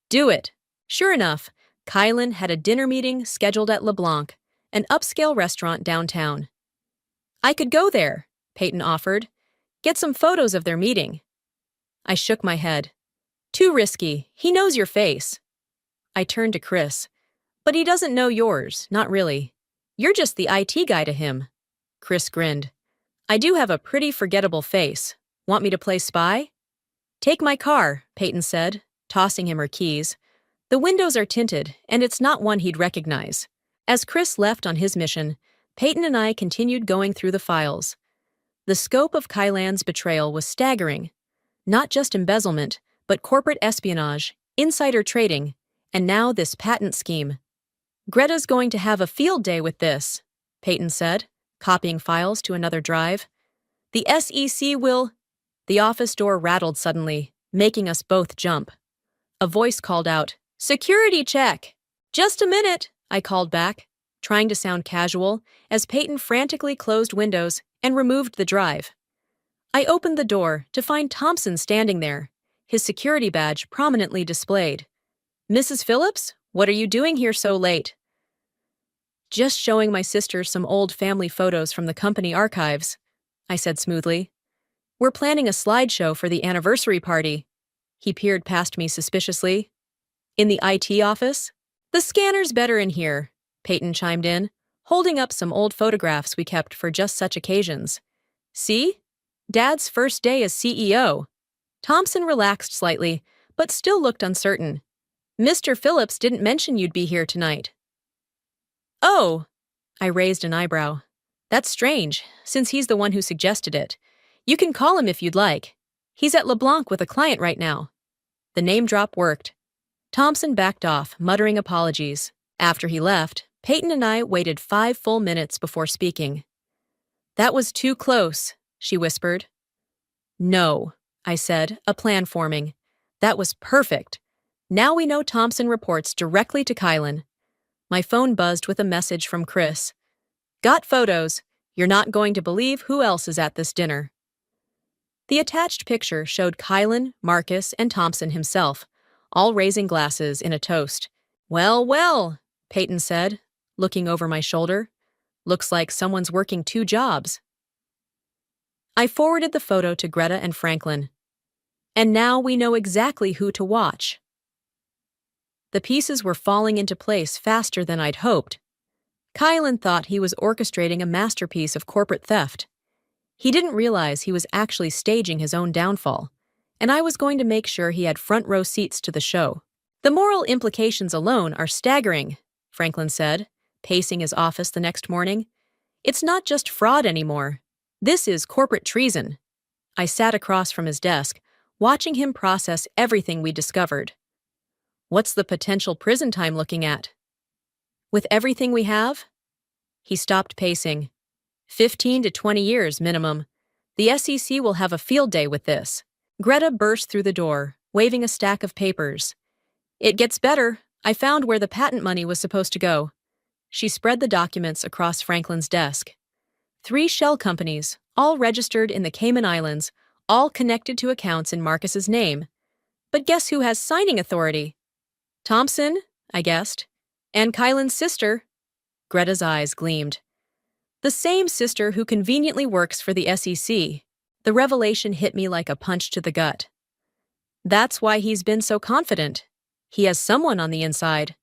Do it. Sure enough, Kylan had a dinner meeting scheduled at LeBlanc, an upscale restaurant downtown. I could go there, Peyton offered. Get some photos of their meeting. I shook my head. Too risky. He knows your face. I turned to Chris. But he doesn't know yours, not really. You're just the IT guy to him. Chris grinned. I do have a pretty forgettable face. Want me to play spy? Take my car, Peyton said, tossing him her keys. The windows are tinted, and it's not one he'd recognize. As Chris left on his mission, Peyton and I continued going through the files. The scope of Kylan's betrayal was staggering. Not just embezzlement, but corporate espionage, insider trading, and now this patent scheme. Greta's going to have a field day with this, Peyton said, copying files to another drive. The SEC will... The office door rattled suddenly, making us both jump. A voice called out, "Security check!" "Just a minute," I called back, trying to sound casual, as Peyton frantically closed windows and removed the drive. I opened the door to find Thompson standing there, his security badge prominently displayed. "Mrs. Phillips, what are you doing here so late?" "Just showing my sister some old family photos from the company archives," I said smoothly. "We're planning a slideshow for the anniversary party." He peered past me suspiciously. "In the IT office?" "The scanner's better in here," Peyton chimed in, holding up some old photographs we kept for just such occasions. "See? Dad's first day as CEO." Thompson relaxed slightly, but still looked uncertain. "Mr. Phillips didn't mention you'd be here tonight." "Oh," I raised an eyebrow. "That's strange, since he's the one who suggested it. You can call him if you'd like. He's at LeBlanc with a client right now." The name drop worked. Thompson backed off, muttering apologies. After he left, Peyton and I waited 5 full minutes before speaking. "That was too close," she whispered. "No," I said, a plan forming. "That was perfect. Now we know Thompson reports directly to Kylan." My phone buzzed with a message from Chris. "Got photos. You're not going to believe who else is at this dinner." The attached picture showed Kylan, Marcus, and Thompson himself, all raising glasses in a toast. "Well, well," Peyton said, looking over my shoulder. "Looks like someone's working 2 jobs." I forwarded the photo to Greta and Franklin. And now we know exactly who to watch. The pieces were falling into place faster than I'd hoped. Kylan thought he was orchestrating a masterpiece of corporate theft. He didn't realize he was actually staging his own downfall, and I was going to make sure he had front-row seats to the show. "The moral implications alone are staggering," Franklin said, pacing his office the next morning. "It's not just fraud anymore. This is corporate treason." I sat across from his desk, watching him process everything we discovered. "What's the potential prison time looking at?" "With everything we have?" He stopped pacing. 15 to 20 years minimum. The SEC will have a field day with this." Greta burst through the door, waving a stack of papers. "It gets better. I found where the patent money was supposed to go." She spread the documents across Franklin's desk. 3 shell companies, all registered in the Cayman Islands, all connected to accounts in Marcus's name. But guess who has signing authority? "Thompson," I guessed. "And Kylan's sister." Greta's eyes gleamed. "The same sister who conveniently works for the SEC. The revelation hit me like a punch to the gut. "That's why he's been so confident. He has someone on the inside."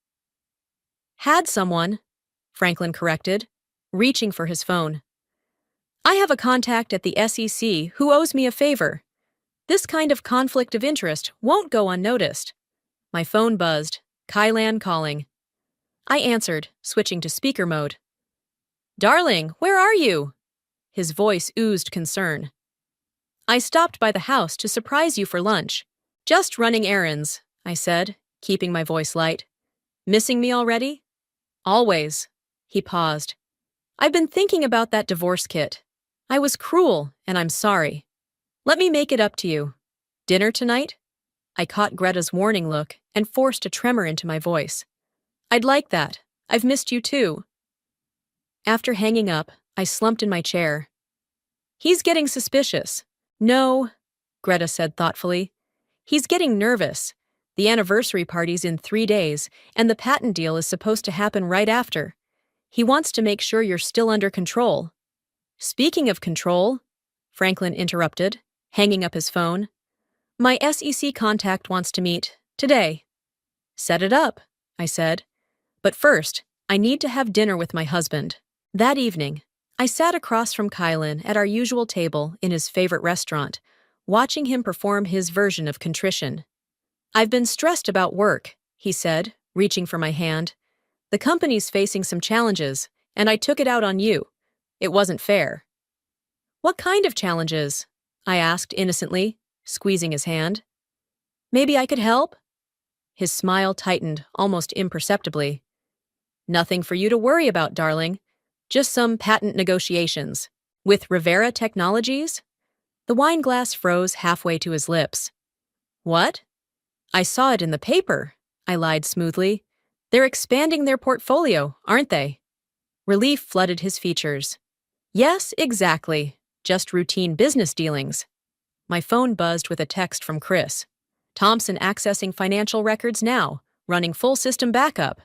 "Had someone," Franklin corrected, reaching for his phone. "I have a contact at the SEC who owes me a favor. This kind of conflict of interest won't go unnoticed." My phone buzzed. Kylan calling. I answered, switching to speaker mode. "Darling, where are you?" His voice oozed concern. "I stopped by the house to surprise you for lunch. Just running errands," I said, keeping my voice light. "Missing me already?" "Always." He paused. "I've been thinking about that divorce kit. I was cruel, and I'm sorry. Let me make it up to you. Dinner tonight?" I caught Greta's warning look and forced a tremor into my voice. "I'd like that. I've missed you too." After hanging up, I slumped in my chair. "He's getting suspicious." "No," Greta said thoughtfully. "He's getting nervous. The anniversary party's in 3 days, and the patent deal is supposed to happen right after. He wants to make sure you're still under control." "Speaking of control," Franklin interrupted, hanging up his phone. "My SEC contact wants to meet today." "Set it up," I said. "But first, I need to have dinner with my husband." That evening, I sat across from Kylan at our usual table in his favorite restaurant, watching him perform his version of contrition. "I've been stressed about work," he said, reaching for my hand. "The company's facing some challenges, and I took it out on you. It wasn't fair." "What kind of challenges?" I asked innocently, squeezing his hand. "Maybe I could help?" His smile tightened almost imperceptibly. Nothing for you to worry about, darling. Just some patent negotiations. With Rivera Technologies? The wine glass froze halfway to his lips. What? I saw it in the paper, I lied smoothly. They're expanding their portfolio, aren't they? Relief flooded his features. Yes, exactly. Just routine business dealings. My phone buzzed with a text from Chris. Thompson accessing financial records now, running full system backup.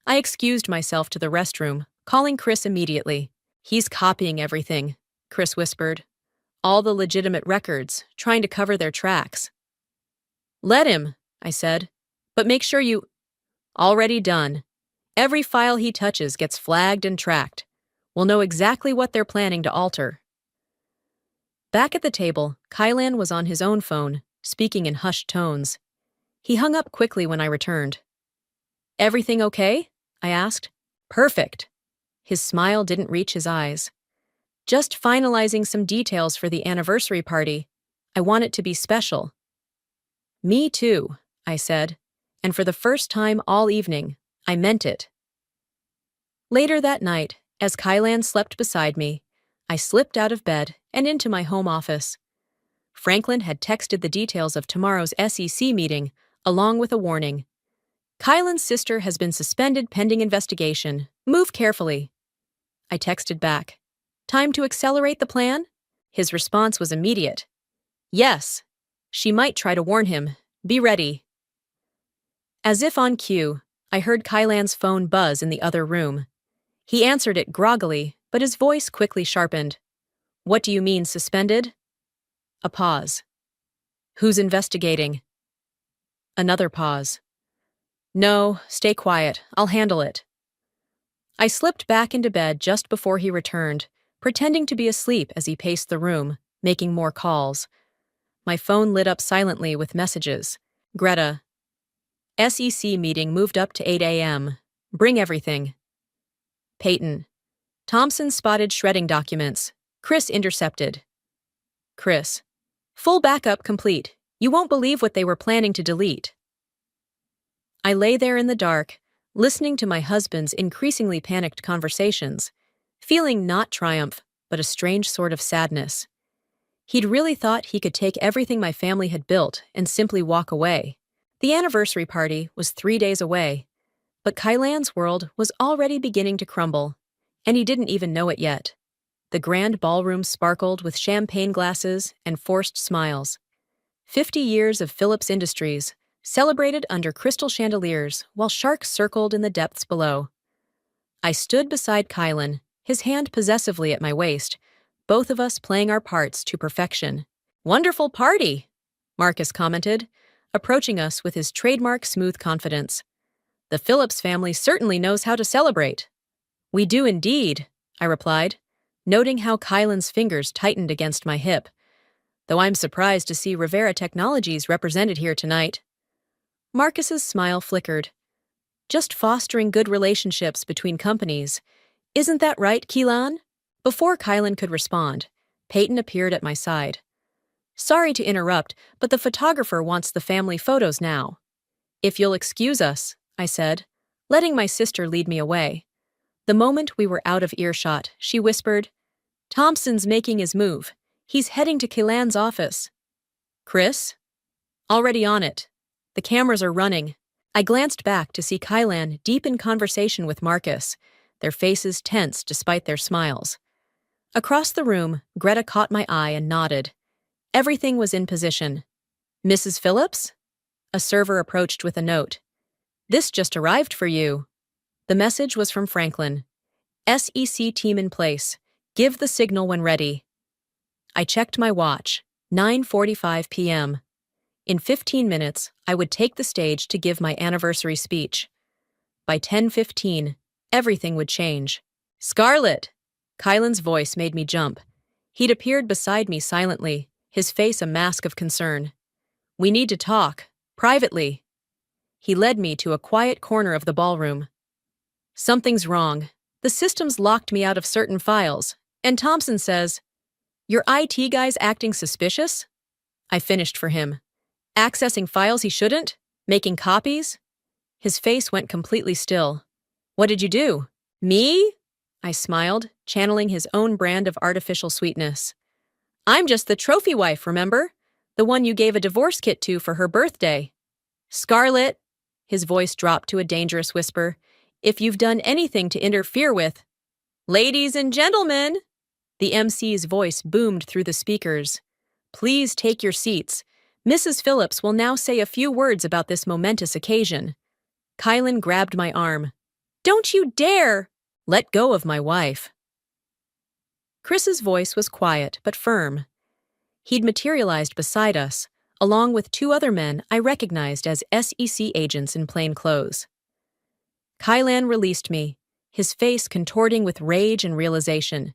I excused myself to the restroom, calling Chris immediately. He's copying everything, Chris whispered. All the legitimate records, trying to cover their tracks. Let him, I said. But make sure you... Already done. Every file he touches gets flagged and tracked. We'll know exactly what they're planning to alter. Back at the table, Kylan was on his own phone, speaking in hushed tones. He hung up quickly when I returned. Everything okay? I asked. Perfect. His smile didn't reach his eyes. Just finalizing some details for the anniversary party. I want it to be special. Me too, I said, and for the first time all evening, I meant it. Later that night, as Kylan slept beside me, I slipped out of bed and into my home office. Franklin had texted the details of tomorrow's SEC meeting, along with a warning. Kylan's sister has been suspended pending investigation. Move carefully. I texted back. Time to accelerate the plan? His response was immediate. Yes. She might try to warn him. Be ready. As if on cue, I heard Kylan's phone buzz in the other room. He answered it groggily, but his voice quickly sharpened. What do you mean, suspended? A pause. Who's investigating? Another pause. No, stay quiet. I'll handle it. I slipped back into bed just before he returned, pretending to be asleep as he paced the room, making more calls. My phone lit up silently with messages. Greta. SEC meeting moved up to 8 a.m. Bring everything. Peyton. Thompson spotted shredding documents. Chris intercepted. Chris. Full backup complete. You won't believe what they were planning to delete. I lay there in the dark, listening to my husband's increasingly panicked conversations, feeling not triumph, but a strange sort of sadness. He'd really thought he could take everything my family had built and simply walk away. The anniversary party was 3 days away, but Kylan's world was already beginning to crumble, and he didn't even know it yet. The grand ballroom sparkled with champagne glasses and forced smiles. 50 years of Phillips Industries, celebrated under crystal chandeliers while sharks circled in the depths below. I stood beside Kylan, his hand possessively at my waist, both of us playing our parts to perfection. Wonderful party, Marcus commented, approaching us with his trademark smooth confidence. The Phillips family certainly knows how to celebrate. We do indeed, I replied, noting how Kylan's fingers tightened against my hip, though I'm surprised to see Rivera Technologies represented here tonight. Marcus's smile flickered. Just fostering good relationships between companies. Isn't that right, Kylan? Before Kylan could respond, Peyton appeared at my side. Sorry to interrupt, but the photographer wants the family photos now. If you'll excuse us, I said, letting my sister lead me away. The moment we were out of earshot, she whispered, Thompson's making his move. He's heading to Kylan's office. Chris? Already on it. The cameras are running. I glanced back to see Kylan deep in conversation with Marcus, their faces tense despite their smiles. Across the room, Greta caught my eye and nodded. Everything was in position. Mrs. Phillips? A server approached with a note. This just arrived for you. The message was from Franklin. SEC team in place. Give the signal when ready. I checked my watch. 9:45 p.m. In 15 minutes, I would take the stage to give my anniversary speech. By 10:15, everything would change. Scarlett! Kylan's voice made me jump. He'd appeared beside me silently, his face a mask of concern. We need to talk, privately. He led me to a quiet corner of the ballroom. Something's wrong. The system's locked me out of certain files, and Thompson says, Your IT guy's acting suspicious? I finished for him. Accessing files he shouldn't? Making copies? His face went completely still. What did you do? Me? I smiled, channeling his own brand of artificial sweetness. I'm just the trophy wife, remember? The one you gave a divorce kit to for her birthday. Scarlett, his voice dropped to a dangerous whisper, if you've done anything to interfere with... Ladies and gentlemen, the MC's voice boomed through the speakers. Please take your seats. Mrs. Phillips will now say a few words about this momentous occasion. Kylan grabbed my arm. Don't you dare! Let go of my wife. Chris's voice was quiet but firm. He'd materialized beside us, along with two other men I recognized as SEC agents in plain clothes. Kylan released me, his face contorting with rage and realization.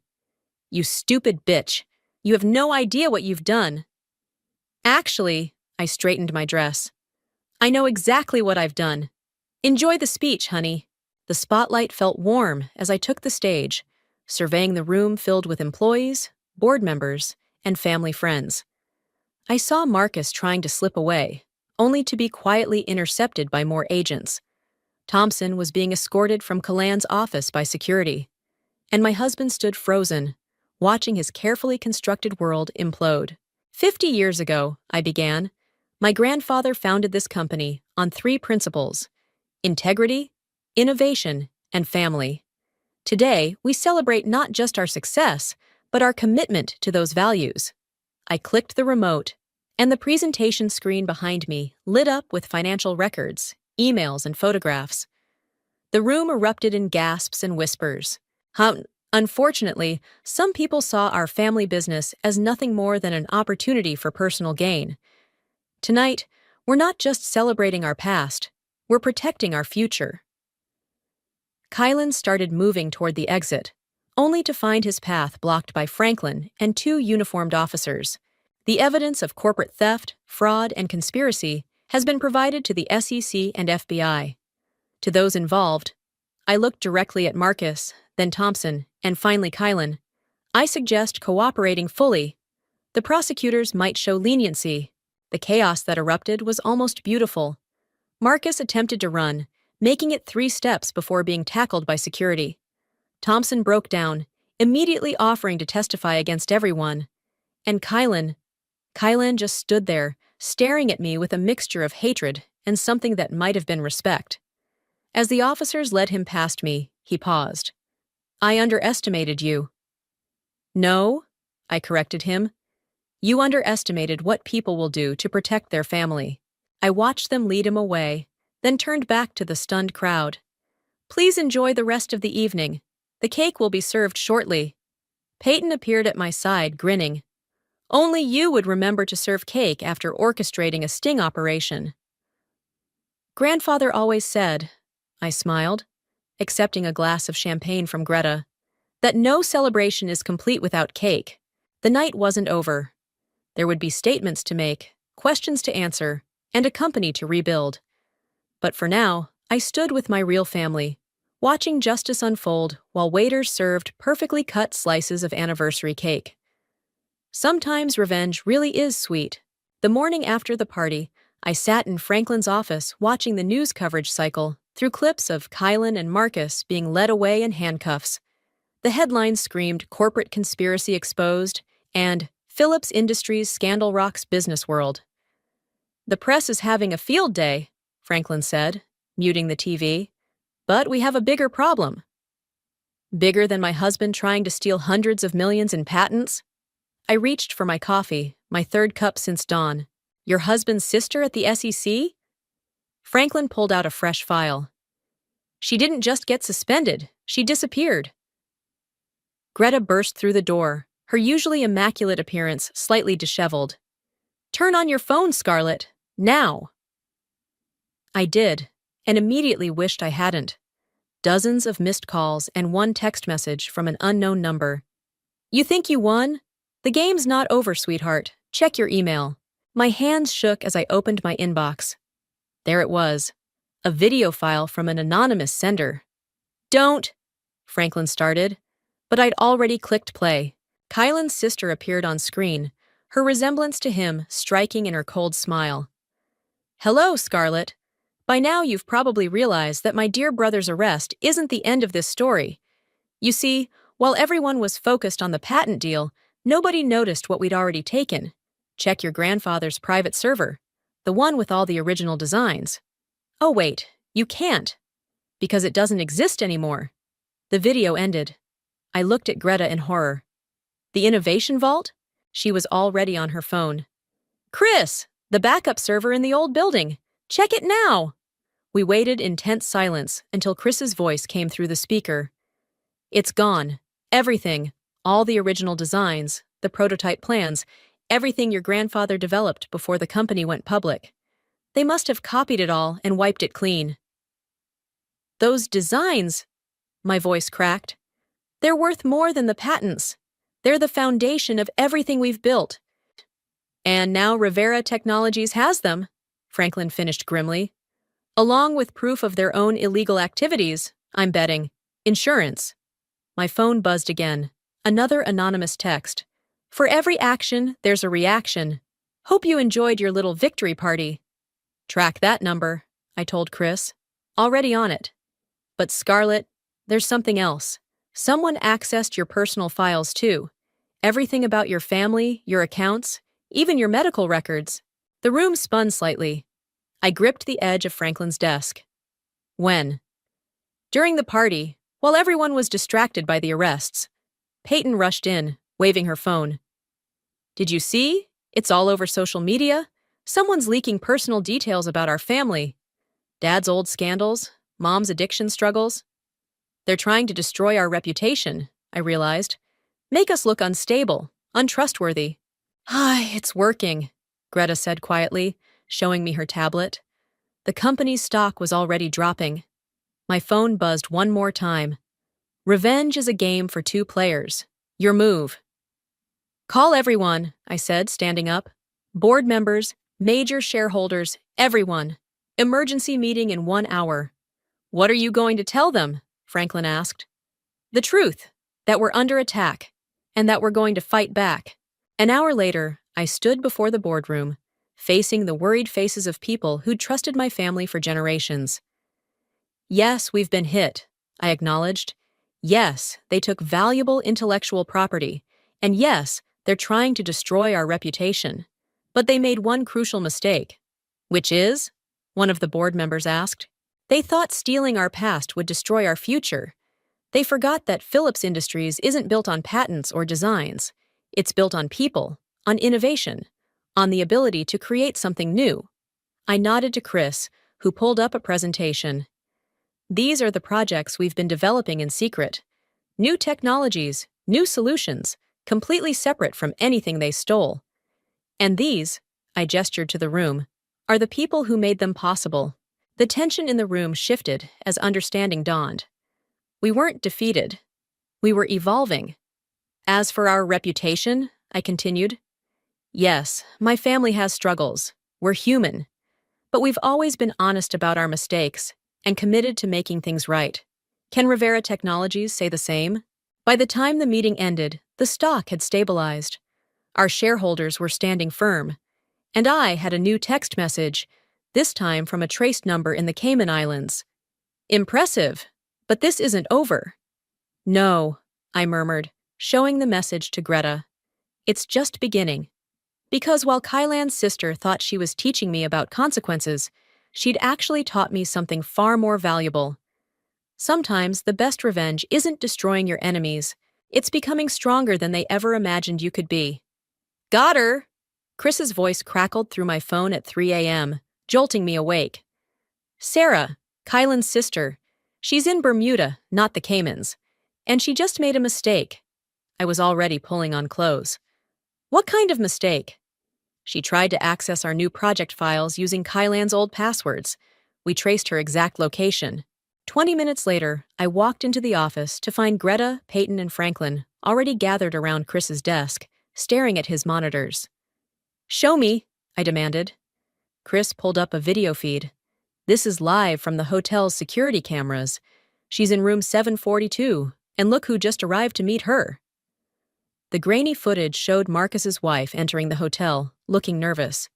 You stupid bitch. You have no idea what you've done. Actually, I straightened my dress. I know exactly what I've done. Enjoy the speech, honey. The spotlight felt warm as I took the stage, surveying the room filled with employees, board members, and family friends. I saw Marcus trying to slip away, only to be quietly intercepted by more agents. Thompson was being escorted from Kalan's office by security, and my husband stood frozen, watching his carefully constructed world implode. 50 years ago, I began, my grandfather founded this company on 3 principles: integrity, innovation, and family. Today, we celebrate not just our success, but our commitment to those values. I clicked the remote, and the presentation screen behind me lit up with financial records, emails, and photographs. The room erupted in gasps and whispers. Unfortunately, some people saw our family business as nothing more than an opportunity for personal gain. Tonight, we're not just celebrating our past, we're protecting our future. Kylan started moving toward the exit, only to find his path blocked by Franklin and 2 uniformed officers. The evidence of corporate theft, fraud, and conspiracy has been provided to the SEC and FBI. To those involved, I looked directly at Marcus, then Thompson, and finally Kylan. I suggest cooperating fully. The prosecutors might show leniency. The chaos that erupted was almost beautiful. Marcus attempted to run, making it 3 steps before being tackled by security. Thompson broke down, immediately offering to testify against everyone. And Kylan just stood there, staring at me with a mixture of hatred and something that might have been respect. As the officers led him past me, he paused. I underestimated you. No, I corrected him. You underestimated what people will do to protect their family. I watched them lead him away, then turned back to the stunned crowd. Please enjoy the rest of the evening. The cake will be served shortly. Peyton appeared at my side, grinning. Only you would remember to serve cake after orchestrating a sting operation. Grandfather always said, I smiled, accepting a glass of champagne from Greta, that no celebration is complete without cake. The night wasn't over. There would be statements to make, questions to answer, and a company to rebuild. But for now, I stood with my real family, watching justice unfold while waiters served perfectly cut slices of anniversary cake. Sometimes revenge really is sweet. The morning after the party, I sat in Franklin's office watching the news coverage cycle through clips of Kylan and Marcus being led away in handcuffs. The headlines screamed corporate conspiracy exposed and Phillips Industries scandal rocks business world. The press is having a field day, Franklin said, muting the TV. But we have a bigger problem. Bigger than my husband trying to steal hundreds of millions in patents? I reached for my coffee, my 3rd cup since dawn. Your husband's sister at the SEC? Franklin pulled out a fresh file. She didn't just get suspended, she disappeared. Greta burst through the door, her usually immaculate appearance slightly disheveled. Turn on your phone, Scarlett, now. I did, and immediately wished I hadn't. Dozens of missed calls and 1 text message from an unknown number. You think you won? The game's not over, sweetheart. Check your email. My hands shook as I opened my inbox. There it was, a video file from an anonymous sender. Don't, Franklin started, but I'd already clicked play. Kylan's sister appeared on screen, her resemblance to him striking in her cold smile. Hello, Scarlett. By now, you've probably realized that my dear brother's arrest isn't the end of this story. You see, while everyone was focused on the patent deal, nobody noticed what we'd already taken. Check your grandfather's private server, the one with all the original designs. Oh wait, you can't, because it doesn't exist anymore. The video ended. I looked at Greta in horror. The innovation vault? She was already on her phone. Chris, the backup server in the old building. Check it now. We waited in tense silence until Chris's voice came through the speaker. It's gone. Everything. All the original designs, the prototype plans, everything your grandfather developed before the company went public. They must have copied it all and wiped it clean. Those designs, my voice cracked. They're worth more than the patents. They're the foundation of everything we've built. And now Rivera Technologies has them, Franklin finished grimly. Along with proof of their own illegal activities, I'm betting. Insurance. My phone buzzed again. Another anonymous text. For every action, there's a reaction. Hope you enjoyed your little victory party. Track that number, I told Chris. Already on it. But Scarlett, there's something else. Someone accessed your personal files too. Everything about your family, your accounts, even your medical records. The room spun slightly. I gripped the edge of Franklin's desk. When? During the party, while everyone was distracted by the arrests. Peyton rushed in, waving her phone. Did you see? It's all over social media. Someone's leaking personal details about our family. Dad's old scandals, Mom's addiction struggles. They're trying to destroy our reputation, I realized. Make us look unstable, untrustworthy. It's working, Greta said quietly, showing me her tablet. The company's stock was already dropping. My phone buzzed one more time. Revenge is a game for 2 players. Your move. Call everyone, I said, standing up. Board members, major shareholders, everyone. Emergency meeting in 1 hour. What are you going to tell them? Franklin asked. The truth, that we're under attack, and that we're going to fight back. An hour later, I stood before the boardroom, facing the worried faces of people who'd trusted my family for generations. Yes, we've been hit, I acknowledged. Yes, they took valuable intellectual property, and yes, they're trying to destroy our reputation. But they made one crucial mistake. Which is? One of the board members asked. They thought stealing our past would destroy our future. They forgot that Phillips Industries isn't built on patents or designs. It's built on people, on innovation, on the ability to create something new. I nodded to Chris, who pulled up a presentation. These are the projects we've been developing in secret. New technologies, new solutions, completely separate from anything they stole. And these, I gestured to the room, are the people who made them possible. The tension in the room shifted as understanding dawned. We weren't defeated. We were evolving. As for our reputation, I continued. Yes, my family has struggles. We're human. But we've always been honest about our mistakes and committed to making things right. Can Rivera Technologies say the same? By the time the meeting ended, the stock had stabilized. Our shareholders were standing firm. And I had a new text message, this time from a traced number in the Cayman Islands. Impressive, but this isn't over. No, I murmured, showing the message to Greta. It's just beginning. Because while Kylan's sister thought she was teaching me about consequences, she'd actually taught me something far more valuable. Sometimes the best revenge isn't destroying your enemies, it's becoming stronger than they ever imagined you could be. Got her! Chris's voice crackled through my phone at 3 a.m., jolting me awake. Sarah, Kylan's sister, she's in Bermuda, not the Caymans, and she just made a mistake. I was already pulling on clothes. What kind of mistake? She tried to access our new project files using Kylan's old passwords. We traced her exact location. 20 minutes later, I walked into the office to find Greta, Peyton, and Franklin already gathered around Chris's desk, staring at his monitors. Show me, I demanded. Chris pulled up a video feed. This is live from the hotel's security cameras. She's in room 742, and look who just arrived to meet her. The grainy footage showed Marcus's wife entering the hotel, looking nervous.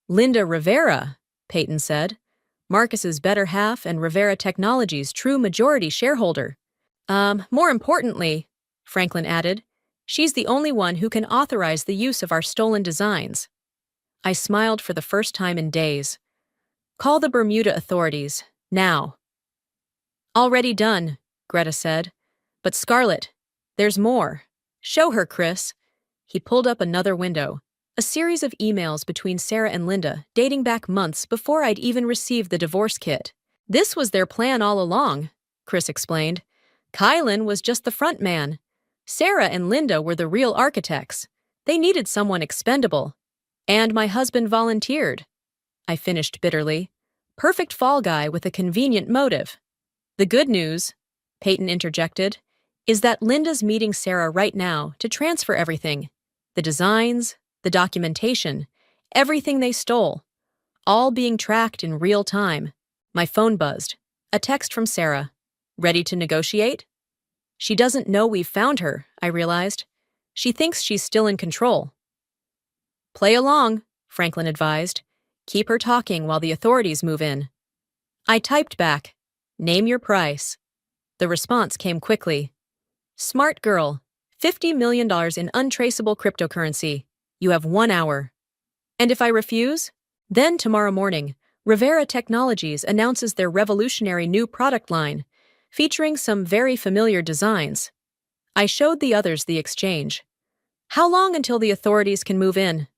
Linda Rivera, Peyton said. Marcus's better half and Rivera Technologies' true majority shareholder. More importantly, Franklin added, she's the only one who can authorize the use of our stolen designs. I smiled for the first time in days. Call the Bermuda authorities, now. Already done, Greta said. But Scarlett, there's more. Show her, Chris. He pulled up another window. A series of emails between Sarah and Linda, dating back months before I'd even received the divorce kit. This was their plan all along, Chris explained. Kylan was just the front man. Sarah and Linda were the real architects. They needed someone expendable. And my husband volunteered. I finished bitterly. Perfect fall guy with a convenient motive. The good news, Peyton interjected, is that Linda's meeting Sarah right now to transfer everything. The designs, the documentation, everything they stole. All being tracked in real time. My phone buzzed. A text from Sarah. Ready to negotiate? She doesn't know we've found her, I realized. She thinks she's still in control. Play along, Franklin advised. Keep her talking while the authorities move in. I typed back, name your price. The response came quickly. Smart girl, $50 million in untraceable cryptocurrency. You have 1 hour. And if I refuse? Then tomorrow morning, Rivera Technologies announces their revolutionary new product line, featuring some very familiar designs. I showed the others the exchange. How long until the authorities can move in?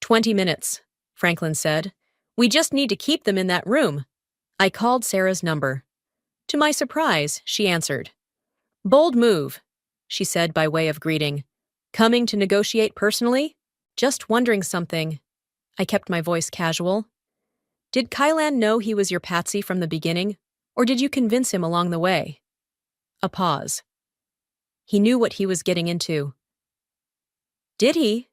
20 minutes, Franklin said. We just need to keep them in that room. I called Sarah's number. To my surprise, she answered. Bold move, she said by way of greeting. Coming to negotiate personally? Just wondering something. I kept my voice casual. Did Kylan know he was your patsy from the beginning, or did you convince him along the way? A pause. He knew what he was getting into. Did he?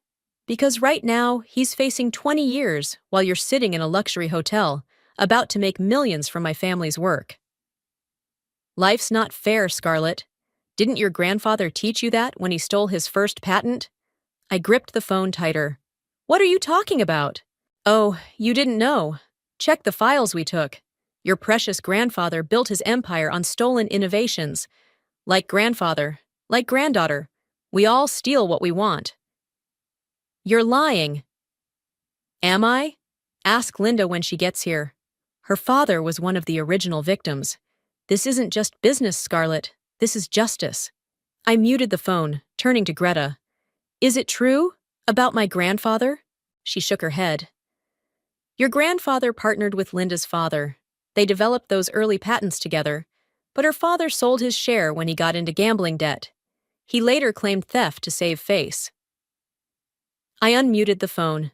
Because right now, he's facing 20 years while you're sitting in a luxury hotel, about to make millions from my family's work. Life's not fair, Scarlett. Didn't your grandfather teach you that when he stole his first patent? I gripped the phone tighter. What are you talking about? Oh, you didn't know. Check the files we took. Your precious grandfather built his empire on stolen innovations. Like grandfather, like granddaughter, we all steal what we want. You're lying. Am I? Ask Linda when she gets here. Her father was one of the original victims. This isn't just business, Scarlett. This is justice. I muted the phone, turning to Greta. Is it true? About my grandfather? She shook her head. Your grandfather partnered with Linda's father. They developed those early patents together, but her father sold his share when he got into gambling debt. He later claimed theft to save face. I unmuted the phone.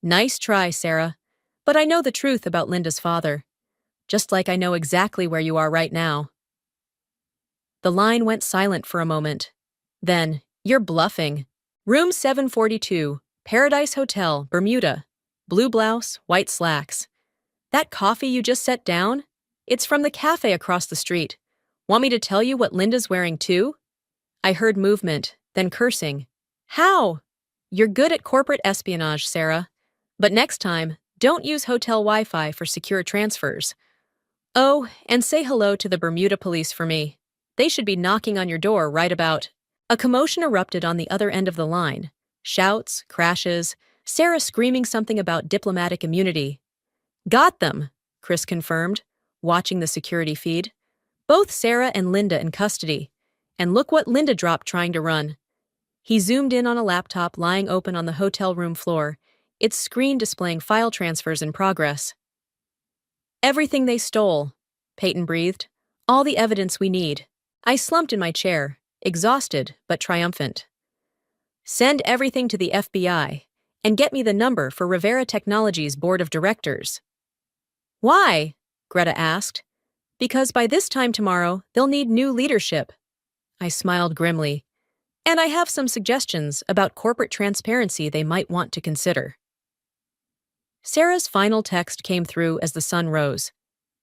Nice try, Sarah, but I know the truth about Linda's father, just like I know exactly where you are right now. The line went silent for a moment. Then, you're bluffing. Room 742, Paradise Hotel, Bermuda. Blue blouse, white slacks. That coffee you just set down? It's from the cafe across the street. Want me to tell you what Linda's wearing too? I heard movement, then cursing. How? You're good at corporate espionage, Sarah. But next time, don't use hotel Wi-Fi for secure transfers. Oh, and say hello to the Bermuda police for me. They should be knocking on your door right about. A commotion erupted on the other end of the line. Shouts, crashes, Sarah screaming something about diplomatic immunity. Got them, Chris confirmed, watching the security feed. Both Sarah and Linda in custody. And look what Linda dropped trying to run. He zoomed in on a laptop lying open on the hotel room floor, its screen displaying file transfers in progress. Everything they stole, Peyton breathed. All the evidence we need. I slumped in my chair, exhausted but triumphant. Send everything to the FBI, and get me the number for Rivera Technologies' board of directors. Why? Greta asked. Because by this time tomorrow, they'll need new leadership. I smiled grimly. And I have some suggestions about corporate transparency they might want to consider. Sarah's final text came through as the sun rose.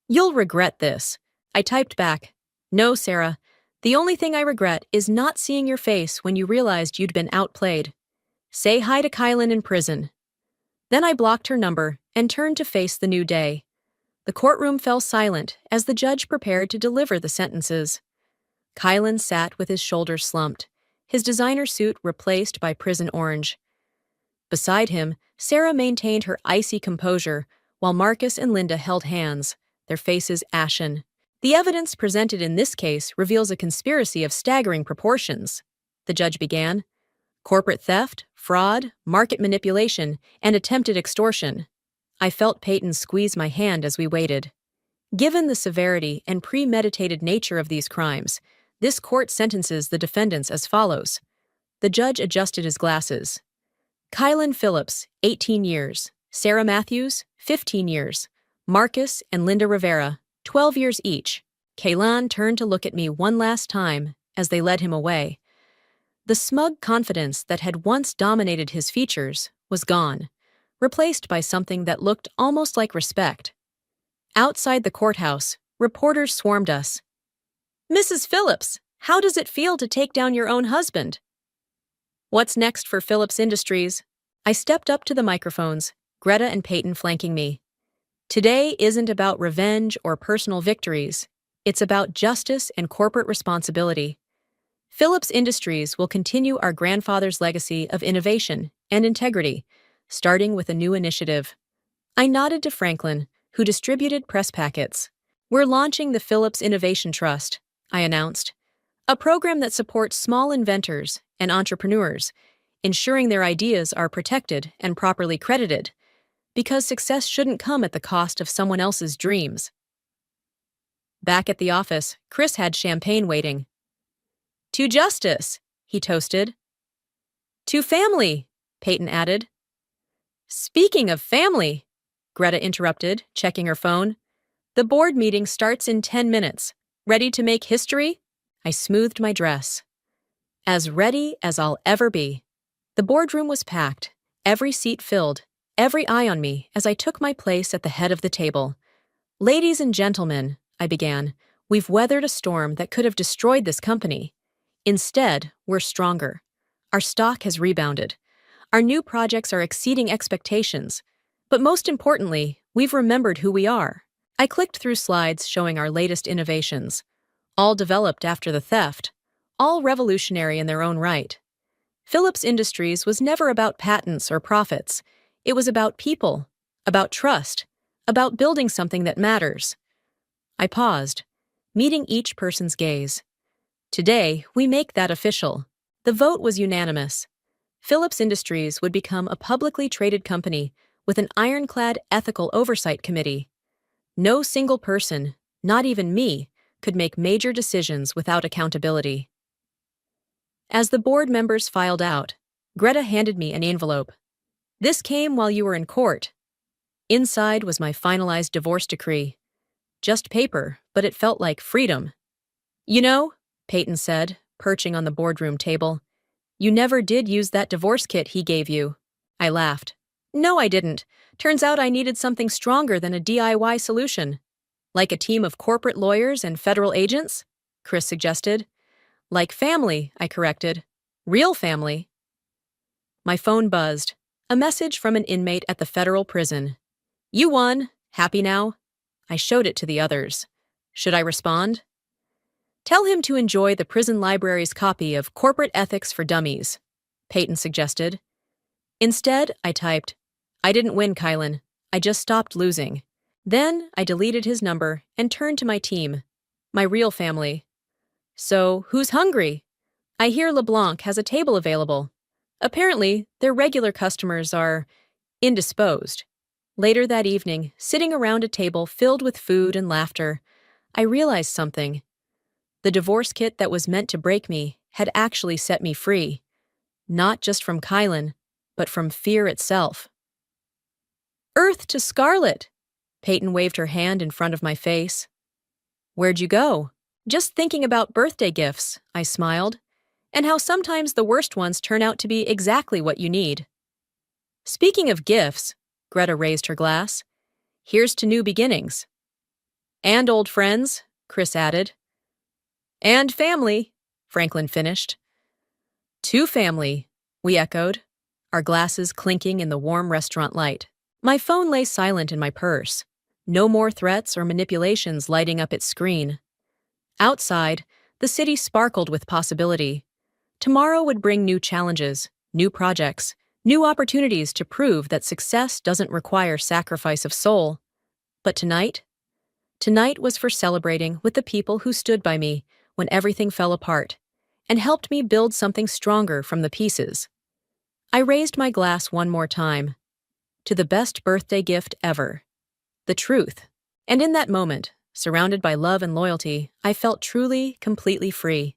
You'll regret this. I typed back. No, Sarah. The only thing I regret is not seeing your face when you realized you'd been outplayed. Say hi to Kylan in prison. Then I blocked her number and turned to face the new day. The courtroom fell silent as the judge prepared to deliver the sentences. Kylan sat with his shoulders slumped, his designer suit replaced by prison orange. Beside him, Sarah maintained her icy composure, while Marcus and Linda held hands, their faces ashen. The evidence presented in this case reveals a conspiracy of staggering proportions, the judge began. Corporate theft, fraud, market manipulation, and attempted extortion. I felt Peyton squeeze my hand as we waited. Given the severity and premeditated nature of these crimes, this court sentences the defendants as follows. The judge adjusted his glasses. Kylan Phillips, 18 years. Sarah Matthews, 15 years. Marcus and Linda Rivera, 12 years each. Kylan turned to look at me one last time as they led him away. The smug confidence that had once dominated his features was gone, replaced by something that looked almost like respect. Outside the courthouse, reporters swarmed us. "Mrs. Phillips, how does it feel to take down your own husband?" "What's next for Phillips Industries?" I stepped up to the microphones, Greta and Peyton flanking me. Today isn't about revenge or personal victories. It's about justice and corporate responsibility. Phillips Industries will continue our grandfather's legacy of innovation and integrity, starting with a new initiative. I nodded to Franklin, who distributed press packets. "We're launching the Phillips Innovation Trust," I announced, a program that supports small inventors and entrepreneurs, ensuring their ideas are protected and properly credited, because success shouldn't come at the cost of someone else's dreams. Back at the office, Chris had champagne waiting. "To justice," he toasted. "To family," Peyton added. "Speaking of family," Greta interrupted, checking her phone. "The board meeting starts in 10 minutes. Ready to make history?" I smoothed my dress. As ready as I'll ever be. The boardroom was packed, every seat filled, every eye on me as I took my place at the head of the table. "Ladies and gentlemen," I began, "we've weathered a storm that could have destroyed this company. Instead, we're stronger. Our stock has rebounded. Our new projects are exceeding expectations. But most importantly, we've remembered who we are." I clicked through slides showing our latest innovations, all developed after the theft, all revolutionary in their own right. Phillips Industries was never about patents or profits. It was about people, about trust, about building something that matters. I paused, meeting each person's gaze. Today, we make that official. The vote was unanimous. Phillips Industries would become a publicly traded company with an ironclad ethical oversight committee. No single person, not even me, could make major decisions without accountability. As the board members filed out, Greta handed me an envelope. "This came while you were in court." Inside was my finalized divorce decree. Just paper, but it felt like freedom. "You know," Peyton said, perching on the boardroom table, "you never did use that divorce kit he gave you." I laughed. "No, I didn't. Turns out I needed something stronger than a DIY solution." "Like a team of corporate lawyers and federal agents?" Chris suggested. "Like family," I corrected. "Real family." My phone buzzed. A message from an inmate at the federal prison. "You won. Happy now?" I showed it to the others. Should I respond? "Tell him to enjoy the prison library's copy of Corporate Ethics for Dummies," Peyton suggested. Instead, I typed, "I didn't win, Kylan. I just stopped losing." Then I deleted his number and turned to my team, my real family. "So, who's hungry? I hear LeBlanc has a table available." Apparently, their regular customers are indisposed. Later that evening, sitting around a table filled with food and laughter, I realized something. The divorce kit that was meant to break me had actually set me free. Not just from Kylan, but from fear itself. "Earth to Scarlet!" Peyton waved her hand in front of my face. "Where'd you go?" "Just thinking about birthday gifts," I smiled, "and how sometimes the worst ones turn out to be exactly what you need." "Speaking of gifts," Greta raised her glass, "here's to new beginnings." "And old friends," Chris added. "And family," Franklin finished. "To family," we echoed, our glasses clinking in the warm restaurant light. My phone lay silent in my purse. No more threats or manipulations lighting up its screen. Outside, the city sparkled with possibility. Tomorrow would bring new challenges, new projects, new opportunities to prove that success doesn't require sacrifice of soul. But tonight? Tonight was for celebrating with the people who stood by me when everything fell apart and helped me build something stronger from the pieces. I raised my glass one more time. To the best birthday gift ever. The truth. And in that moment, surrounded by love and loyalty, I felt truly, completely free.